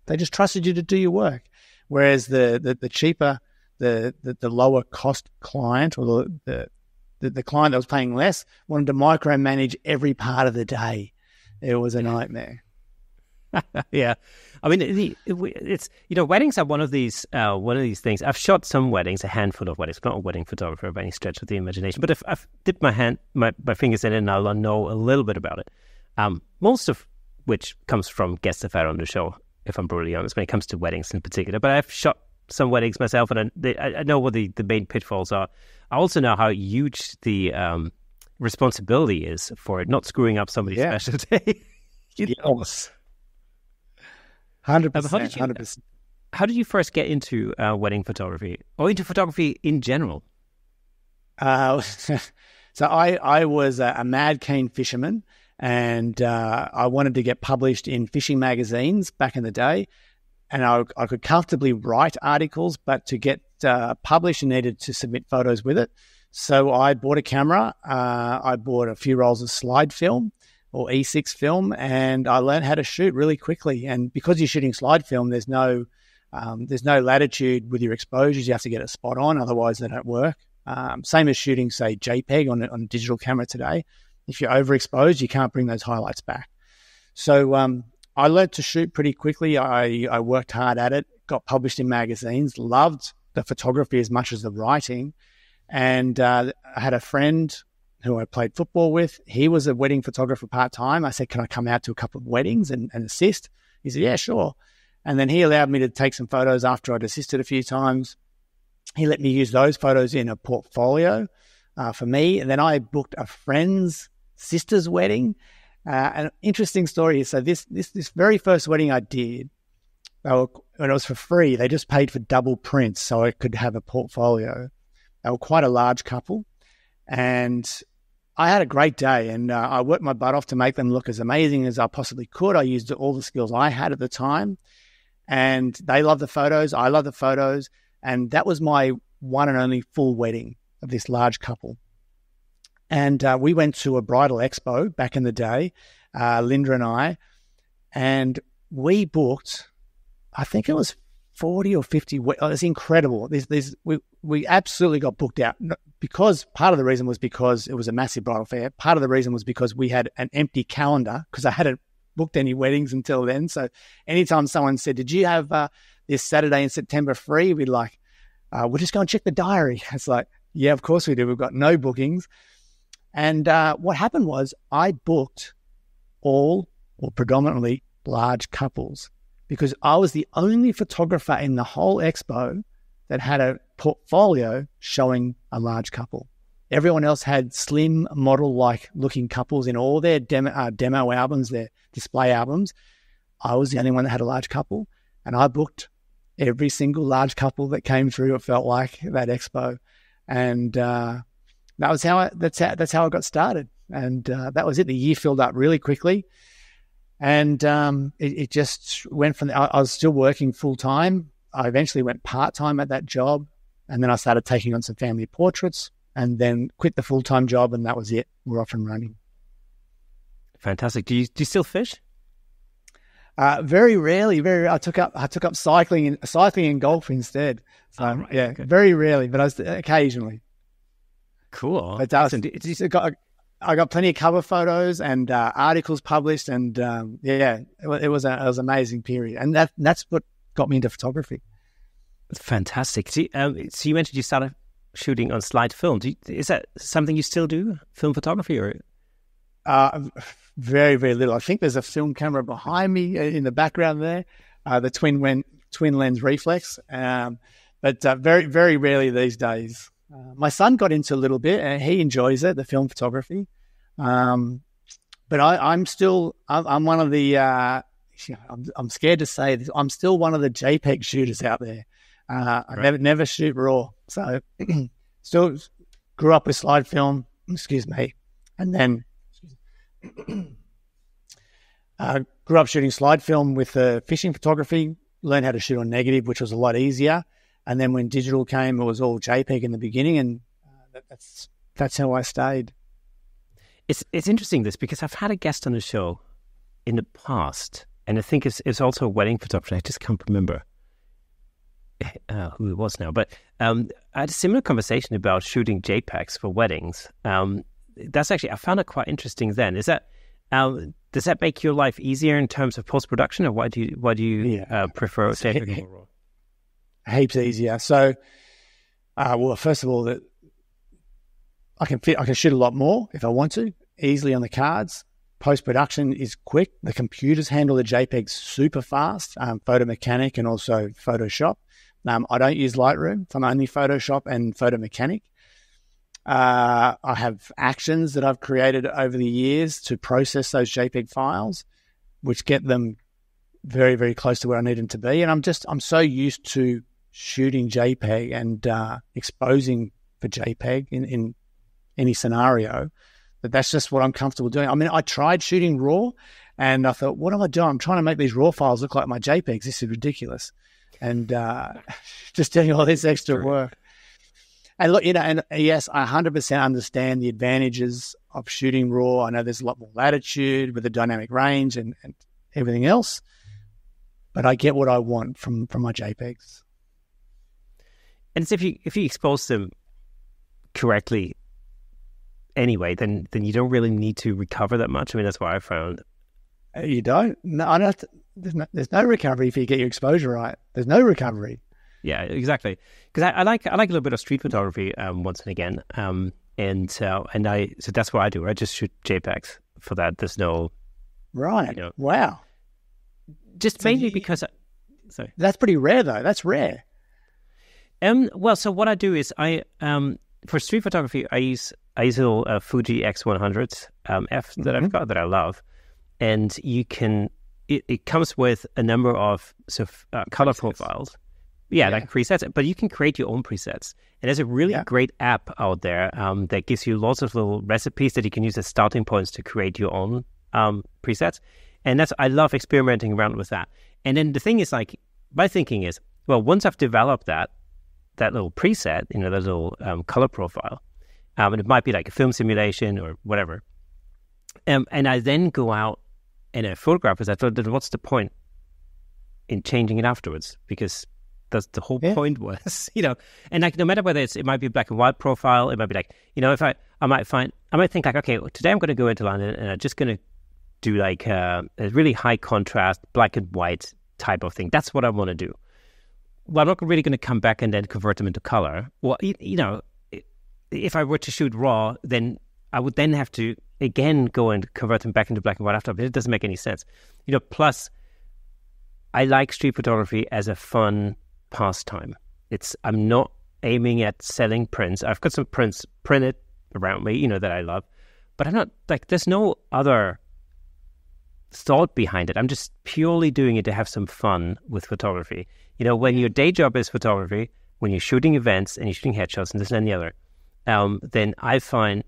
they just trusted you to do your work. Whereas the cheaper, the lower cost client, or the client that was paying less, wanted to micromanage every part of the day. It was a nightmare. Yeah, I mean, it's weddings are one of these things. I've shot some weddings, a handful of weddings. I'm not a wedding photographer by any stretch of the imagination, but if I've dipped my fingers in it, and I'll know a little bit about it. Most of which comes from guests I've had on the show, if I'm brutally honest, when it comes to weddings in particular. But I've shot some weddings myself, and I know what the main pitfalls are. I also know how huge the responsibility is for it not screwing up somebody's special day. Yes. 100%. 100%. How did you first get into wedding photography, or into photography in general? So I was a mad keen fisherman, and I wanted to get published in fishing magazines back in the day, and I could comfortably write articles, but to get published, I needed to submit photos with it. So I bought a camera. I bought a few rolls of slide film, or E6 film, and I learned how to shoot really quickly. And because you're shooting slide film, there's no latitude with your exposures. You have to get it spot on, otherwise they don't work. Same as shooting, say, JPEG on a digital camera today. If you're overexposed, you can't bring those highlights back. So I learned to shoot pretty quickly. I worked hard at it, got published in magazines, loved the photography as much as the writing. And I had a friend who I played football with. He was a wedding photographer part-time. I said, can I come out to a couple of weddings and assist? He said, yeah, sure. And then he allowed me to take some photos after I'd assisted a few times. He let me use those photos in a portfolio for me. And then I booked a friend's sister's wedding. An interesting story is, so this very first wedding I did, when it was for free, they just paid for double prints so I could have a portfolio. They were quite a large couple. And I had a great day, and I worked my butt off to make them look as amazing as I possibly could. I used all the skills I had at the time, and they loved the photos. I loved the photos, and that was my one and only full wedding of this large couple. And we went to a bridal expo back in the day, Linda and I, and we booked, I think it was 40 or 50. It's incredible. We absolutely got booked out, because part of the reason was because it was a massive bridal fair. Part of the reason was because we had an empty calendar, because I hadn't booked any weddings until then. So anytime someone said, did you have this Saturday in September free? We'd like, we'll just go and check the diary. It's like, yeah, of course we do. We've got no bookings. And what happened was I booked all, or predominantly, large couples, because I was the only photographer in the whole expo that had a portfolio showing a large couple. Everyone else had slim model-like looking couples in all their demo albums, their display albums. I was the only one that had a large couple, and I booked every single large couple that came through. It felt like that expo, and that's how I got started. And that was it. The year filled up really quickly, and it just went from. I was still working full time. I eventually went part time at that job, and then I started taking on some family portraits, and then quit the full time job, and that was it. We're off and running. Fantastic. Do you still fish? Very rarely. I took up cycling and golf instead. So right, yeah, okay. Very rarely, but occasionally. Cool. But I got plenty of cover photos and articles published, and it was an amazing period, and that's what got me into photography. Fantastic. So you mentioned you started shooting on slide film. Is that something you still do, film photography, or? Very, very little. I think there's a film camera behind me in the background there, the twin lens reflex. But very, very rarely these days. My son got into a little bit, and he enjoys it, the film photography. But I'm one of the. I'm scared to say this. I'm still one of the JPEG shooters out there. I never shoot RAW, so still grew up with slide film. Excuse me, and then. Grew up shooting slide film with fishing photography, learned how to shoot on negative, which was a lot easier. And then when digital came, it was all JPEG in the beginning, and that's how I stayed. It's interesting this, because I've had a guest on the show in the past, and I think it's also a wedding photographer. I just can't remember who it was now, but I had a similar conversation about shooting JPEGs for weddings. That's actually, I found it quite interesting then. Is that, does that make your life easier in terms of post-production, or why do you prefer JPEG over RAW? Heaps easier. So, well, first of all, that I can shoot a lot more if I want to, easily on the cards. Post-production is quick. The computers handle the JPEGs super fast, Photo Mechanic and also Photoshop. I don't use Lightroom. I'm only Photoshop and Photo Mechanic. I have actions that I've created over the years to process those JPEG files, which get them very, very close to where I need them to be. And I'm so used to shooting JPEG and exposing for JPEG in any scenario that's just what I'm comfortable doing. I mean, I tried shooting RAW, and I thought, what am I doing? I'm trying to make these RAW files look like my JPEGs. This is ridiculous. And just doing all this extra work. And look, and yes, I 100% understand the advantages of shooting RAW. I know there's a lot more latitude with the dynamic range and everything else, but I get what I want from my JPEGs. And it's if you expose them correctly anyway, then you don't really need to recover that much. I mean, that's what I found. You don't? No, I don't. There's no recovery if you get your exposure right. There's no recovery. Yeah, exactly. Because I like a little bit of street photography once and again, so that's what I do. I just shoot JPEGs for that. There's no right. Wow. Just mainly because. Sorry. That's pretty rare, though. That's rare. Well, so what I do is for street photography, I use a little Fuji X100 F that I've got that I love, and you can. It comes with a number of color profiles. Yeah, like presets, but you can create your own presets. And there's a really great app out there that gives you lots of little recipes that you can use as starting points to create your own presets. And I love experimenting around with that. And then the thing is, like, my thinking is, well, once I've developed that little preset, that little color profile, and it might be like a film simulation or whatever, and I then go out and I photograph it, I thought, then what's the point in changing it afterwards? Because that's the whole point was, and like, no matter whether it might be a black and white profile, it might be like, if I might think like, okay, well, today I'm going to go into London and I'm just going to do like a really high contrast, black and white type of thing. That's what I want to do. Well, I'm not really going to come back and then convert them into color. Well, if I were to shoot RAW, then I would then have to, again, go and convert them back into black and white after. But it doesn't make any sense. Plus, I like street photography as a fun pastime. I'm not aiming at selling prints. I've got some prints printed around me, that I love. But I'm not like, there's no other thought behind it. I'm just purely doing it to have some fun with photography. When your day job is photography, when you're shooting events and you're shooting headshots and this and the other, then I find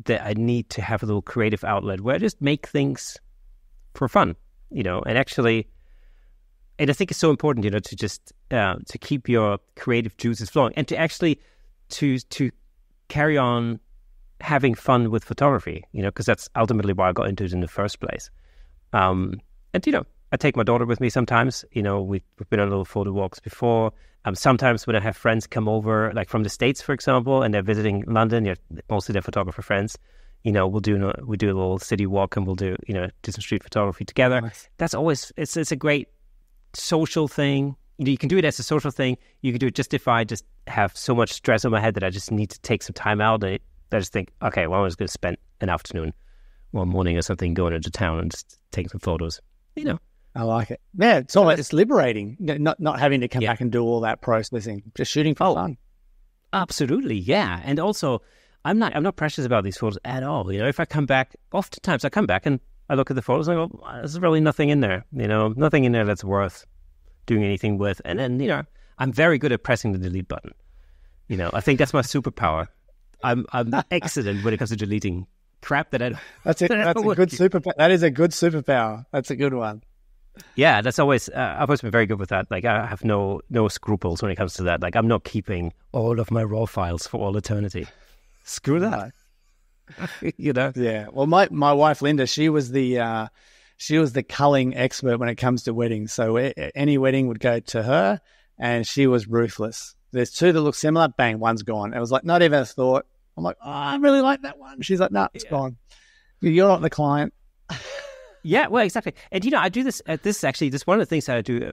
that I need to have a little creative outlet where I just make things for fun, and actually, and I think it's so important, to just to keep your creative juices flowing and to actually to carry on having fun with photography, because that's ultimately why I got into it in the first place. And I take my daughter with me sometimes. We've been on little photo walks before. Sometimes when I have friends come over, like from the States, for example, and they're visiting London, mostly they're photographer friends. We do a little city walk and we'll do some street photography together. Nice. That's always it's a great social thing. You can do it as a social thing. You can do it just if I just have so much stress on my head that I just need to take some time out. And I just think, okay, well, I'm just going to spend an afternoon or morning or something going into town and just take some photos. I like it. Yeah, it's liberating. Not having to come back and do all that processing. Just shooting for fun. Absolutely, yeah. And also, I'm not precious about these photos at all. If I come back, oftentimes I come back and I look at the photos and I go, there's really nothing in there. Nothing in there that's worth doing anything with. And then, I'm very good at pressing the delete button. I think that's my superpower. I'm excellent when it comes to deleting crap that I. That's a good superpower. That is a good superpower. That's a good one. Yeah, that's always. I've always been very good with that. Like, I have no scruples when it comes to that. Like, I'm not keeping all of my raw files for all eternity. Screw that. Yeah. Well, my wife Linda, she was the culling expert when it comes to weddings. So any wedding would go to her, and she was ruthless. There's two that look similar. Bang, one's gone. It was like not even a thought. I'm like, I really like that one. She's like, no, it's gone. You're not the client. Yeah, well, exactly. And, I do this. This is actually one of the things that I do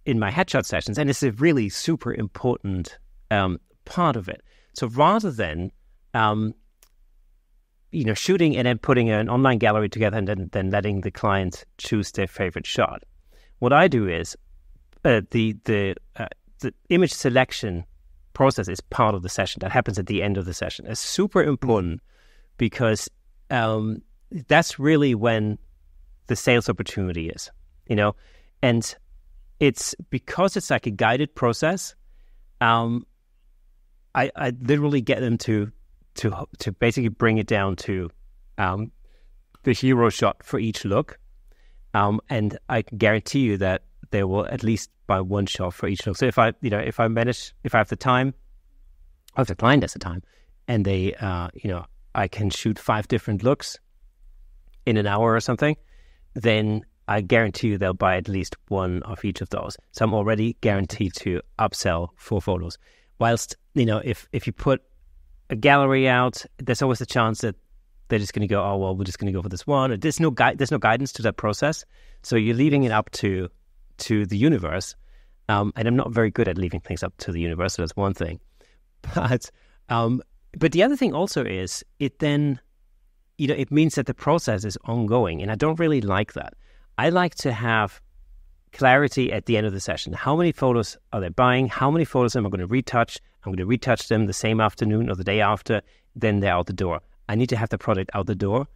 in my headshot sessions, and it's a really super important part of it. So rather than, shooting and then putting an online gallery together and then letting the client choose their favorite shot, what I do is the image selection process is part of the session. That happens at the end of the session. It's super important because that's really when the sales opportunity is, and it's because it's like a guided process. I literally get them to basically bring it down to the hero shot for each look, and I can guarantee you that they will at least buy one shot for each look. So if I have the time, or if the client has the time, and they I can shoot 5 different looks in an hour or something, then I guarantee you they'll buy at least one of each of those. So I'm already guaranteed to upsell 4 photos. Whilst, if you put a gallery out, there's always a chance that they're just going to go, oh, well, we're just going to go for this one. There's no guidance to that process. So you're leaving it up to the universe. And I'm not very good at leaving things up to the universe. So that's one thing. But the other thing also is it then, it means that the process is ongoing. And I don't really like that. I like to have clarity at the end of the session. How many photos are they buying? How many photos am I going to retouch? I'm going to retouch them the same afternoon or the day after. Then they're out the door. I need to have the product out the door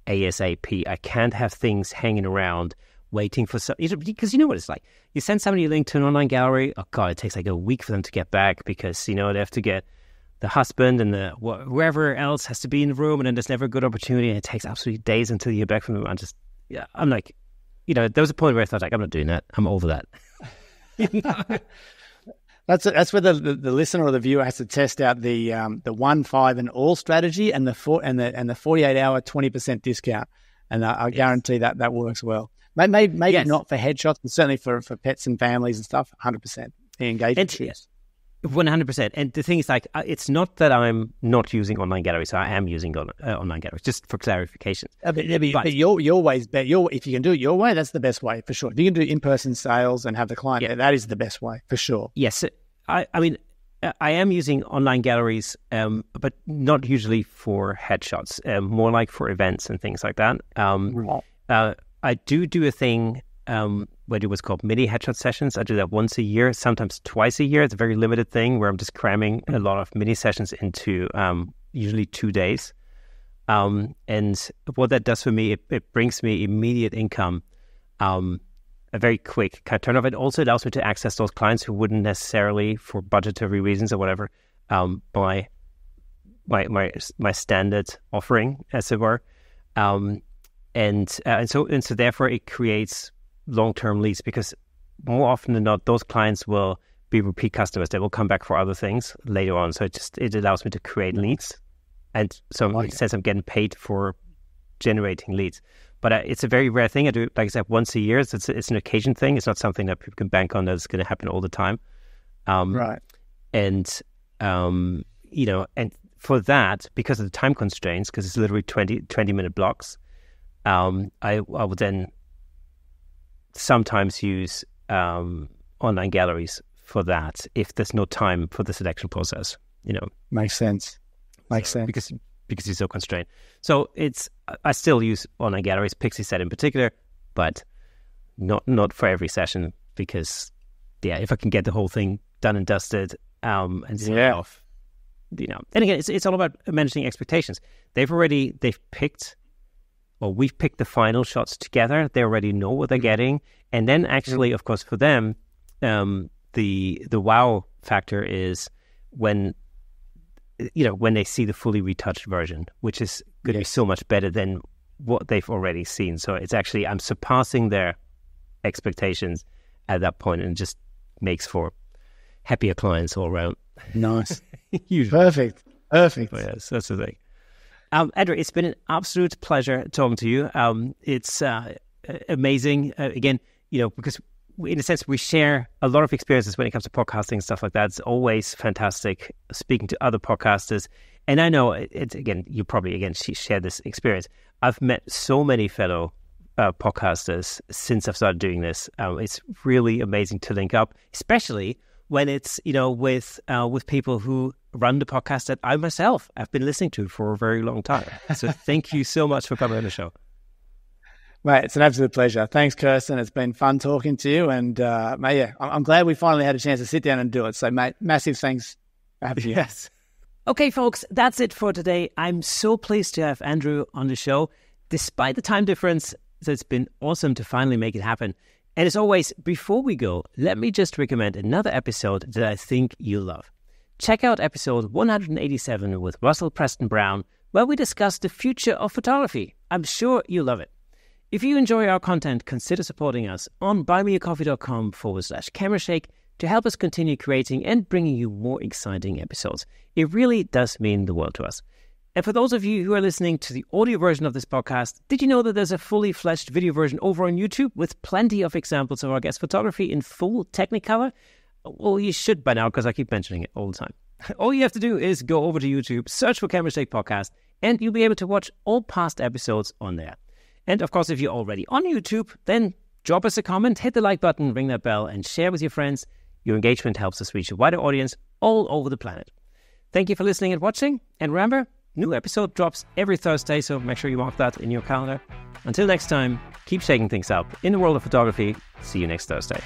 ASAP. I can't have things hanging around waiting for because you know what it's like. You send somebody a link to an online gallery. Oh God, it takes like a week for them to get back because they have to get the husband and whoever else has to be in the room, and then there's never a good opportunity, and it takes absolutely days until you hear back from them. I'm like, there was a point where I thought, like, I'm not doing that. I'm over that. That's where the listener or the viewer has to test out the 1, 5, and all strategy and the 48-hour 20% discount, and I guarantee that works well. Maybe not for headshots, but certainly for pets and families and stuff. 100% the engagement shoots. 100%. And the thing is, like, it's not that I'm not using online galleries. So I am using online galleries, just for clarification. But your way's better. If you can do it your way, that's the best way for sure. If you can do in-person sales and have the client, that is the best way for sure. Yes, I mean, I am using online galleries, but not usually for headshots. More like for events and things like that. I do a thing. I do what's called mini headshot sessions. I do that once a year, sometimes twice a year. It's a very limited thing where I'm just cramming a lot of mini sessions into usually 2 days. And what that does for me, it brings me immediate income, a very quick kind of turnover. It also allows me to access those clients who wouldn't necessarily, for budgetary reasons or whatever, buy my standard offering, as it were. And so therefore it creates long-term leads, because more often than not, those clients will be repeat customers. They will come back for other things later on. So it allows me to create leads. And so it says I'm getting paid for generating leads. But it's a very rare thing. I do, like I said, once a year. It's an occasion thing. It's not something that people can bank on that's going to happen all the time. Right. And, and for that, because of the time constraints, because it's literally 20-minute blocks, I will then sometimes use online galleries for that if there's no time for the selection process. Makes sense. Because you're so constrained. So I still use online galleries, Pixieset in particular, but not for every session, because if I can get the whole thing done and dusted and send it off, And again, it's all about managing expectations. We've picked the final shots together. They already know what they're getting, and then actually, of course, for them, the wow factor is when they see the fully retouched version, which is going to be so much better than what they've already seen. So it's actually, I'm surpassing their expectations at that point, and just makes for happier clients all around. Nice. Perfect. But yes, that's the thing. Andrew, it's been an absolute pleasure talking to you. It's amazing. Again, because in a sense, we share a lot of experiences when it comes to podcasting and stuff like that. It's always fantastic speaking to other podcasters. And I know, you probably, share this experience. I've met so many fellow podcasters since I've started doing this. It's really amazing to link up, especially when it's, with people who run the podcast that I myself have been listening to for a very long time. So thank you so much for coming on the show. Mate, it's an absolute pleasure. Thanks, Kirsten. It's been fun talking to you. And, mate, I'm glad we finally had a chance to sit down and do it. So, mate, massive thanks for having you. Yes. Okay, folks, that's it for today. I'm so pleased to have Andrew on the show, despite the time difference. So it's been awesome to finally make it happen. And as always, before we go, let me just recommend another episode that I think you'll love. Check out episode 187 with Russell Preston Brown, where we discuss the future of photography. I'm sure you'll love it. If you enjoy our content, consider supporting us on buymeacoffee.com/camerashake to help us continue creating and bringing you more exciting episodes. It really does mean the world to us. And for those of you who are listening to the audio version of this podcast, did you know that there's a fully fledged video version over on YouTube with plenty of examples of our guest photography in full Technicolor? Well, you should by now, because I keep mentioning it all the time. All you have to do is go over to YouTube, search for Camera Shake Podcast, and you'll be able to watch all past episodes on there. And of course, if you're already on YouTube, then drop us a comment, hit the like button, ring that bell, and share with your friends. Your engagement helps us reach a wider audience all over the planet. Thank you for listening and watching. And remember, new episode drops every Thursday, so make sure you mark that in your calendar. Until next time, keep shaking things up in the world of photography. See you next Thursday.